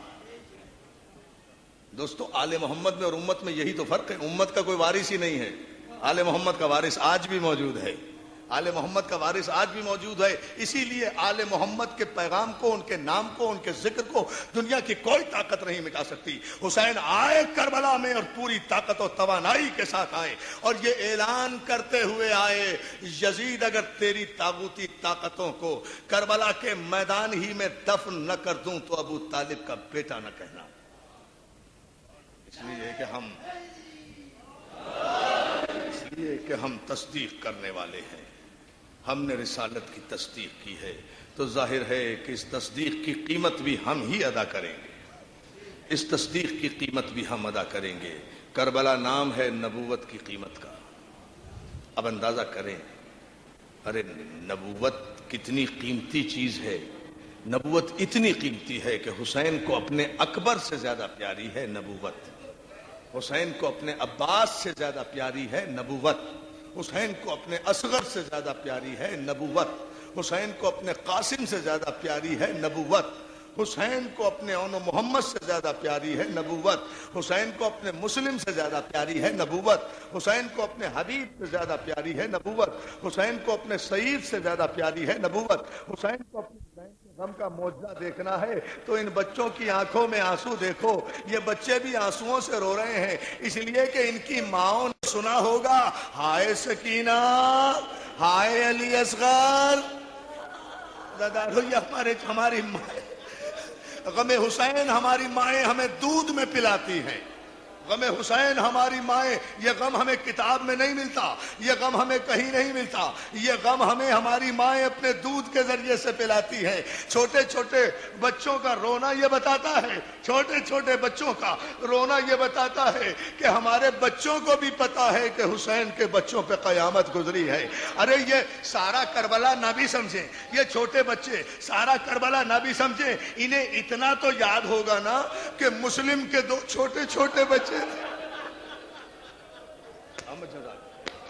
S2: دوستو، آل محمد میں اور امت میں یہی تو فرق ہے. امت کا کوئی وارث ہی نہیں ہے، آل محمد کا وارث آج بھی موجود ہے. آل محمد کا وارث آج بھی موجود ہے. اسی لیے آل محمد کے پیغام کو، ان کے نام کو، ان کے ذکر کو دنیا کی کوئی طاقت نہیں مٹا سکتی. حسین آئے کربلا میں اور پوری طاقت و توانائی کے ساتھ آئے اور یہ اعلان کرتے ہوئے آئے، یزید اگر تیری طاغوتی طاقتوں کو کربلا کے میدان ہی میں دفن نہ کر دوں تو ابو طالب کا بیٹا نہ کہنا. اس لیے کہ ہم تصدیق کرنے والے ہیں، ہم نے رسالت کی تصدیق کی ہے، تو ظاہر ہے کہ اس تصدیق کی قیمت بھی ہم ہی ادا کریں گے. اس تصدیق کی قیمت بھی ہم ادا کریں گے. کربلا نام ہے نبوت کی قیمت کا. اب اندازہ کریں، ارے نبوت کتنی قیمتی چیز ہے. نبوت اتنی قیمتی ہے کہ حسین کو اپنے اکبر سے زیادہ پیاری ہے نبوت. حسین کو اپنے عباس سے زیادہ پیاری ہے نبوت. حسین کو اپنے اصغر سے زیادہ پیاری ہے نبوت. حسین کو اپنے قاسم سے زیادہ پیاری ہے نبوت. حسین کو اپنے اون محمد سے زیادہ پیاری ہے نبوت. حسین کو اپنے مسلم سے زیادہ پیاری ہے نبوت. حسین کو اپنے حبیب سے زیادہ پیاری ہے نبوت. حسین کو اپنے سعید سے زیادہ پیاری ہے نبوت. حسین کو اپنے غم کا معجزہ دیکھنا ہے تو ان بچوں کی آنکھوں میں آنسو دیکھو. یہ بچے بھی آنسوؤں سے رو رہے ہیں اس لیے کہ ان کی ماؤں نے سنا ہوگا، ہائے سکینہ، ہائے علی اصغر. یہ ہماری مائیں، غم حسین ہماری مائیں ہمیں دودھ میں پلاتی ہیں. غم حسین ہماری مائیں، یہ غم ہمیں کتاب میں نہیں ملتا، یہ غم ہمیں کہیں نہیں ملتا. یہ غم ہمیں ہماری مائیں اپنے دودھ کے ذریعے سے پلاتی ہیں. چھوٹے چھوٹے بچوں کا رونا یہ بتاتا ہے، چھوٹے چھوٹے بچوں کا رونا یہ بتاتا ہے کہ ہمارے بچوں کو بھی پتا ہے کہ حسین کے بچوں پہ قیامت گزری ہے. ارے یہ سارا کربلا نہ بھی سمجھیں، یہ چھوٹے بچے سارا کربلا نہ بھی سمجھیں، انہیں اتنا تو یاد ہوگا نا کہ مسلم کے دو چھوٹے چھوٹے بچے.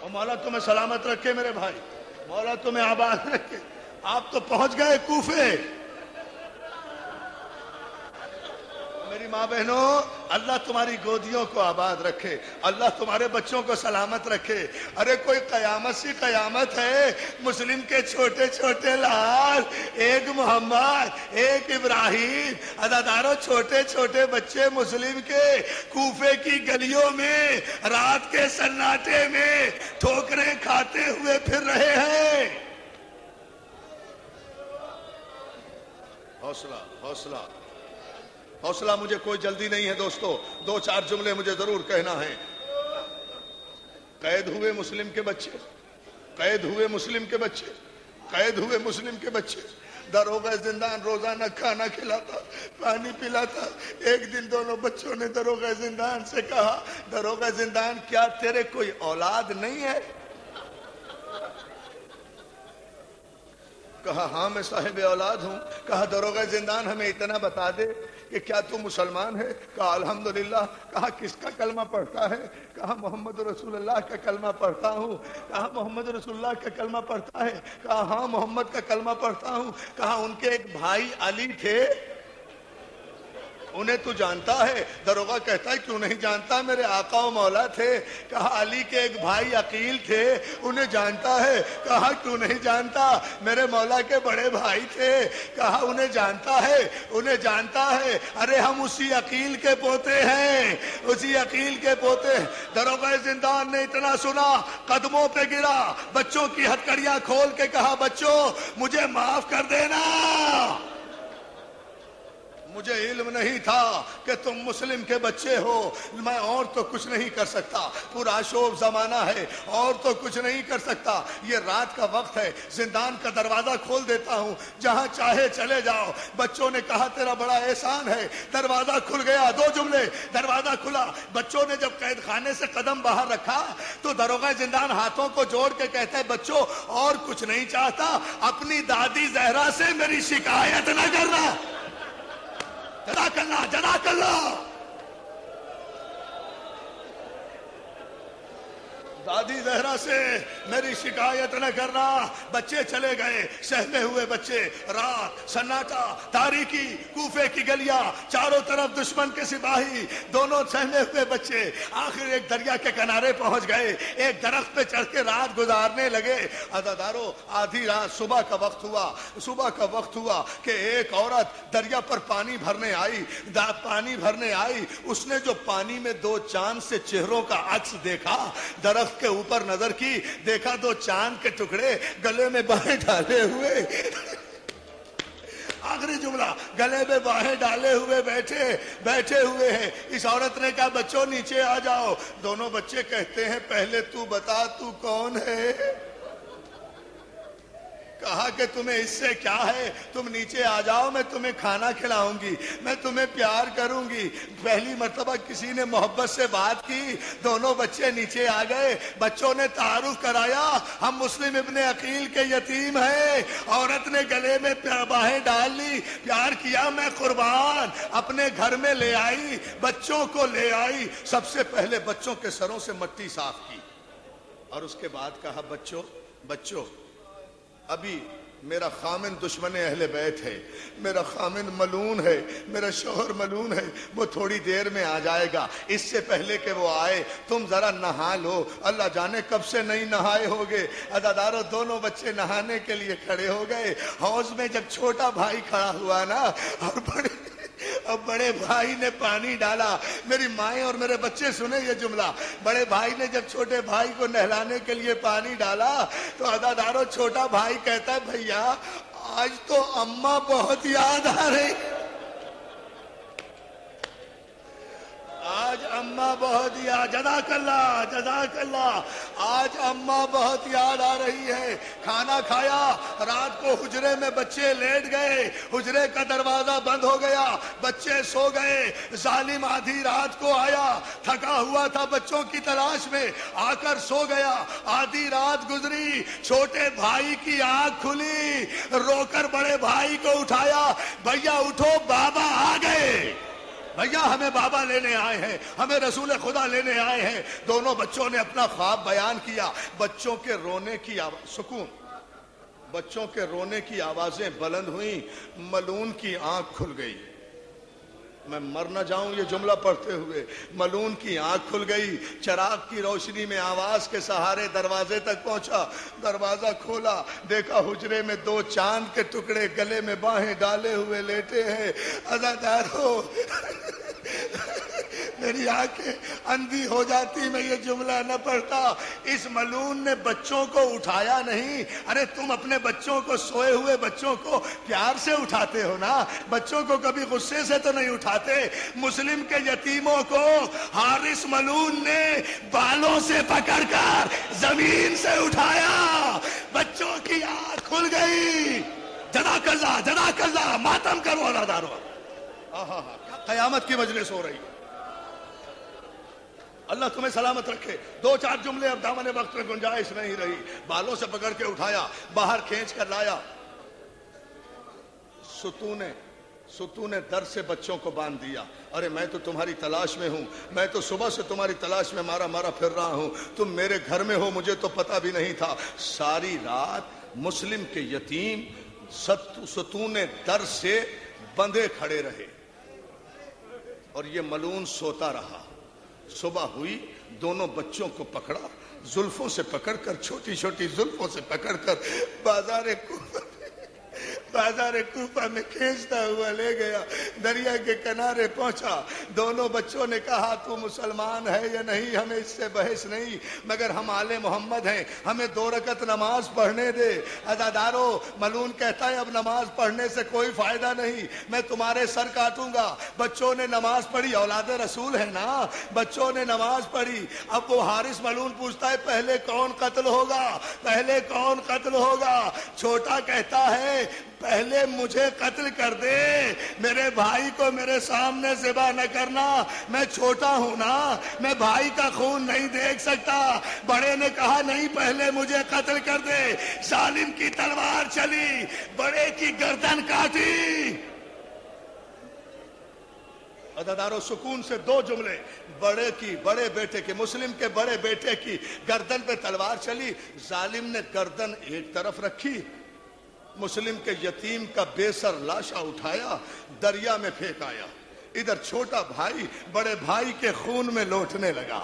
S2: مولا تمہیں سلامت رکھے میرے بھائی، مولا تمہیں آباد رکھے. آپ تو پہنچ گئے کوفے. میری ماں بہنوں، اللہ تمہاری گودیوں کو آباد رکھے، اللہ تمہارے بچوں کو سلامت رکھے. ارے کوئی قیامت سی قیامت ہے، مسلم کے چھوٹے چھوٹے لال، ایک محمد، ایک ابراہیم، عزاداروں چھوٹے چھوٹے بچے مسلم کے کوفے کی گلیوں میں رات کے سناٹے میں ٹھوکریں کھاتے ہوئے پھر رہے ہیں. حوصلہ حوصلہ حوصلہ. مجھے کوئی جلدی نہیں ہے دوستو، دو چار جملے مجھے ضرور کہنا ہے. قید ہوئے مسلم کے بچے، قید ہوئے مسلم کے بچے، قید ہوئے مسلم کے بچے. داروغہ زندان روزانہ کھانا کھلاتا، پانی پلاتا. ایک دن دونوں بچوں نے داروغہ زندان سے کہا، داروغہ زندان کیا تیرے کوئی اولاد نہیں ہے؟ کہا ہاں میں صاحب اولاد ہوں. کہا داروغہ زندان ہمیں اتنا بتا دے کہ کیا تو مسلمان ہے؟ کہا الحمدللہ. کہا کس کا کلمہ پڑھتا ہے؟ کہا محمد رسول اللہ کا کلمہ پڑھتا ہوں. کہا محمد رسول اللہ کا کلمہ پڑھتا ہے؟ کہا ہاں محمد کا کلمہ پڑھتا ہوں. کہا ان کے ایک بھائی علی تھے. انہیں تو جانتا ہے؟ دروغہ کہتا ہے کیوں نہیں جانتا؟ میرے آقا و مولا تھے۔ کہا علی کے ایک بھائی عقیل تھے، انہیں جانتا ہے؟ کہا کیوں نہیں جانتا؟ میرے مولا کے بڑے بھائی تھے۔ کہا انہیں جانتا ہے؟ انہیں جانتا ہے۔ ارے ہم اسی عقیل کے پوتے ہیں، اسی عقیل کے پوتے ہیں۔ دروغہ زندان نے اتنا سنا، قدموں پہ گرا، بچوں کی ہتھکڑیاں کھول کے کہا بچوں مجھے معاف کر دینا، مجھے علم نہیں تھا کہ تم مسلم کے بچے ہو، میں اور تو کچھ نہیں کر سکتا، پورا شوب زمانہ ہے، اور تو کچھ نہیں کر سکتا، یہ رات کا وقت ہے، زندان کا دروازہ کھول دیتا ہوں، جہاں چاہے چلے جاؤ۔ بچوں نے کہا تیرا بڑا احسان ہے۔ دروازہ کھل گیا، 2 جملے، دروازہ کھلا۔ بچوں نے جب قید خانے سے قدم باہر رکھا تو دروغہ زندان ہاتھوں کو جوڑ کے کہتا ہے بچوں اور کچھ نہیں چاہتا، اپنی دادی زہرا سے میری شکایت نہ کرنا۔ جزاک اللہ، جزاک اللہ۔ دادی زہرا سے میری شکایت نہ کرنا۔ بچے چلے گئے، سہمے ہوئے بچے، رات، سناٹا، تاریکی، کوفے کی گلیاں، چاروں طرف دشمن کے سپاہی، دونوں سہمے ہوئے بچے آخر ایک دریا کے کنارے پہنچ گئے، ایک درخت پہ چڑھ کے رات گزارنے لگے۔ عزادارو آدھی رات، صبح کا وقت ہوا کہ ایک عورت دریا پر پانی بھرنے آئی، اس نے جو پانی میں 2 چاند سے چہروں کا عکس دیکھا، درخت کے اوپر نظر کی، دیکھا 2 چاند کے ٹکڑے گلے میں باہیں ڈالے ہوئے، آخری جملہ، گلے میں باہیں ڈالے ہوئے بیٹھے ہوئے ہیں۔ اس عورت نے کہا بچوں نیچے آ جاؤ۔ دونوں بچے کہتے ہیں پہلے تو بتا تو کون ہے؟ کہا کہ تمہیں اس سے کیا ہے، تم نیچے آ جاؤ، میں تمہیں کھانا کھلاؤں گی، میں تمہیں پیار کروں گی۔ پہلی مرتبہ کسی نے محبت سے بات کی، دونوں بچے نیچے آ گئے، بچوں نے تعارف کرایا ہم مسلم ابن عقیل کے یتیم ہیں۔ عورت نے گلے میں باہیں ڈال لی، پیار کیا، میں قربان، اپنے گھر میں لے آئی، بچوں کو لے آئی، سب سے پہلے بچوں کے سروں سے مٹی صاف کی، اور اس کے بعد کہا بچوں ابھی میرا خامن دشمن اہل بیت ہے، میرا خامن ملعون ہے، میرا شوہر ملعون ہے، وہ تھوڑی دیر میں آ جائے گا، اس سے پہلے کہ وہ آئے تم ذرا نہا لو، اللہ جانے کب سے نہیں نہائے ہوگے۔ عزادارو دونوں بچے نہانے کے لیے کھڑے ہو گئے، حوض میں جب چھوٹا بھائی کھڑا ہوا نا، اور بڑے بھائی نے پانی ڈالا، میری مائیں اور میرے بچے سنے یہ جملہ، بڑے بھائی نے جب چھوٹے بھائی کو نہلانے کے لیے پانی ڈالا تو عزادارو چھوٹا بھائی کہتا ہے بھیا آج تو اماں بہت یاد آ رہی، آج اماں بہت یاد، جزاک اللہ، آج اماں بہت یاد آ رہی ہے۔ کھانا کھایا، رات کو حجرے میں بچے لیٹ گئے، حجرے کا دروازہ بند ہو گیا، بچے سو گئے، ظالم آدھی رات کو آیا، تھکا ہوا تھا بچوں کی تلاش میں، آ کر سو گیا، آدھی رات گزری، چھوٹے بھائی کی آنکھ کھلی، رو کر بڑے بھائی کو اٹھایا، بھیا اٹھو بابا آ گئے، بھیا ہمیں بابا لینے آئے ہیں، ہمیں رسول خدا لینے آئے ہیں۔ دونوں بچوں نے اپنا خواب بیان کیا، بچوں کے رونے کی سکون، بچوں کے رونے کی آوازیں بلند ہوئیں، ملعون کی آنکھ کھل گئی، میں مر نہ جاؤں یہ جملہ پڑھتے ہوئے، ملعون کی آنکھ کھل گئی، چراغ کی روشنی میں آواز کے سہارے دروازے تک پہنچا، دروازہ کھولا، دیکھا حجرے میں 2 چاند کے ٹکڑے گلے میں باہیں ڈالے ہوئے لیٹے ہیں۔ عزادارو میری آنکھیں اندھی ہو جاتی میں یہ جملہ نہ پڑھتا۔ اس ملعون نے بچوں کو اٹھایا نہیں، ارے تم اپنے بچوں کو، سوئے ہوئے بچوں کو پیار سے اٹھاتے ہو نا، بچوں کو کبھی غصے سے تو نہیں اٹھاتے۔ مسلم کے یتیموں کو حارث ملعون نے بالوں سے پکڑ کر زمین سے اٹھایا، بچوں کی آنکھ کھل گئی۔ جزاک اللہ، ماتم کرو عزادارو، قیامت کی مجلس ہو رہی ہے، اللہ تمہیں سلامت رکھے۔ 2-4 جملے اب دامن وقت میں گنجائش نہیں رہی، بالوں سے پکڑ کے اٹھایا، باہر کھینچ کر لایا، ستون در سے بچوں کو باندھ دیا، ارے میں تو تمہاری تلاش میں ہوں، میں تو صبح سے تمہاری تلاش میں مارا پھر رہا ہوں، تم میرے گھر میں ہو مجھے تو پتہ بھی نہیں تھا۔ ساری رات مسلم کے یتیم ستون در سے بندھے کھڑے رہے، اور یہ ملعون سوتا رہا. صبح ہوئی، دونوں بچوں کو پکڑا، زلفوں سے پکڑ کر، چھوٹی چھوٹی زلفوں سے پکڑ کر بازار کوفہ میں کھینچتا ہوا لے گیا. دریا کے کنارے پہنچا. دونوں بچوں نے کہا تو مسلمان ہے یا نہیں، ہمیں اس سے بحث نہیں، مگر ہم آل محمد ہیں، ہمیں 2 رکعت نماز پڑھنے دے. عزادارو، ملعون کہتا ہے اب نماز پڑھنے سے کوئی فائدہ نہیں، میں تمہارے سر کاٹوں گا. بچوں نے نماز پڑھی، اولاد رسول ہے نا، بچوں نے نماز پڑھی. اب وہ حارث ملعون پوچھتا ہے پہلے کون قتل ہوگا، پہلے کون قتل ہوگا؟ چھوٹا کہتا ہے پہلے مجھے قتل کر دے، میرے بھائی کو میرے سامنے ذبح نہ کرنا، میں چھوٹا ہوں نا، میں بھائی کا خون نہیں دیکھ سکتا. بڑے نے کہا نہیں، پہلے مجھے قتل کر دے. ظالم کی تلوار چلی، بڑے کی گردن کاٹی. عزادارو، سکون سے 2 جملے. بڑے بیٹے کے، مسلم کے بڑے بیٹے کی گردن پہ تلوار چلی. ظالم نے گردن ایک طرف رکھی، مسلم کے یتیم کا بے سر لاشا اٹھایا، دریا میں پھینک آیا. ادھر چھوٹا بھائی بڑے بھائی کے خون میں لوٹنے لگا.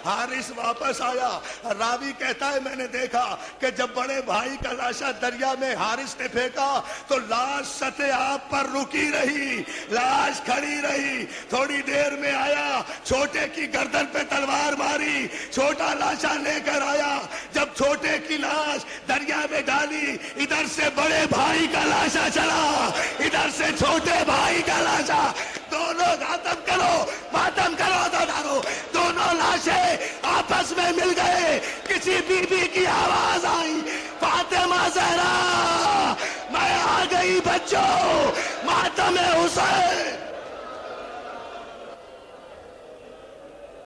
S2: حارث واپس آیا. راوی کہتا ہے میں نے دیکھا کہ جب بڑے بھائی کا لاشا دریا میں حارث نے پھینکا تو لاش سطح آب پر رکی رہی، لاش کھڑی رہی. تھوڑی دیر میں آیا، چھوٹے کی گردن پہ تلوار ماری، چھوٹا لاشا لے کر آیا. جب چھوٹے کی لاش دریا میں ڈالی، ادھر سے بڑے بھائی کا لاشا چلا، ادھر سے چھوٹے بھائی کا لاشا. دونوں ماتم کرو عزادارو. دونوں لاشیں آپس میں مل گئے. کسی بی بی کی آواز آئی، فاطمہ زہرا میں آ گئی بچوں، ماتم حسین.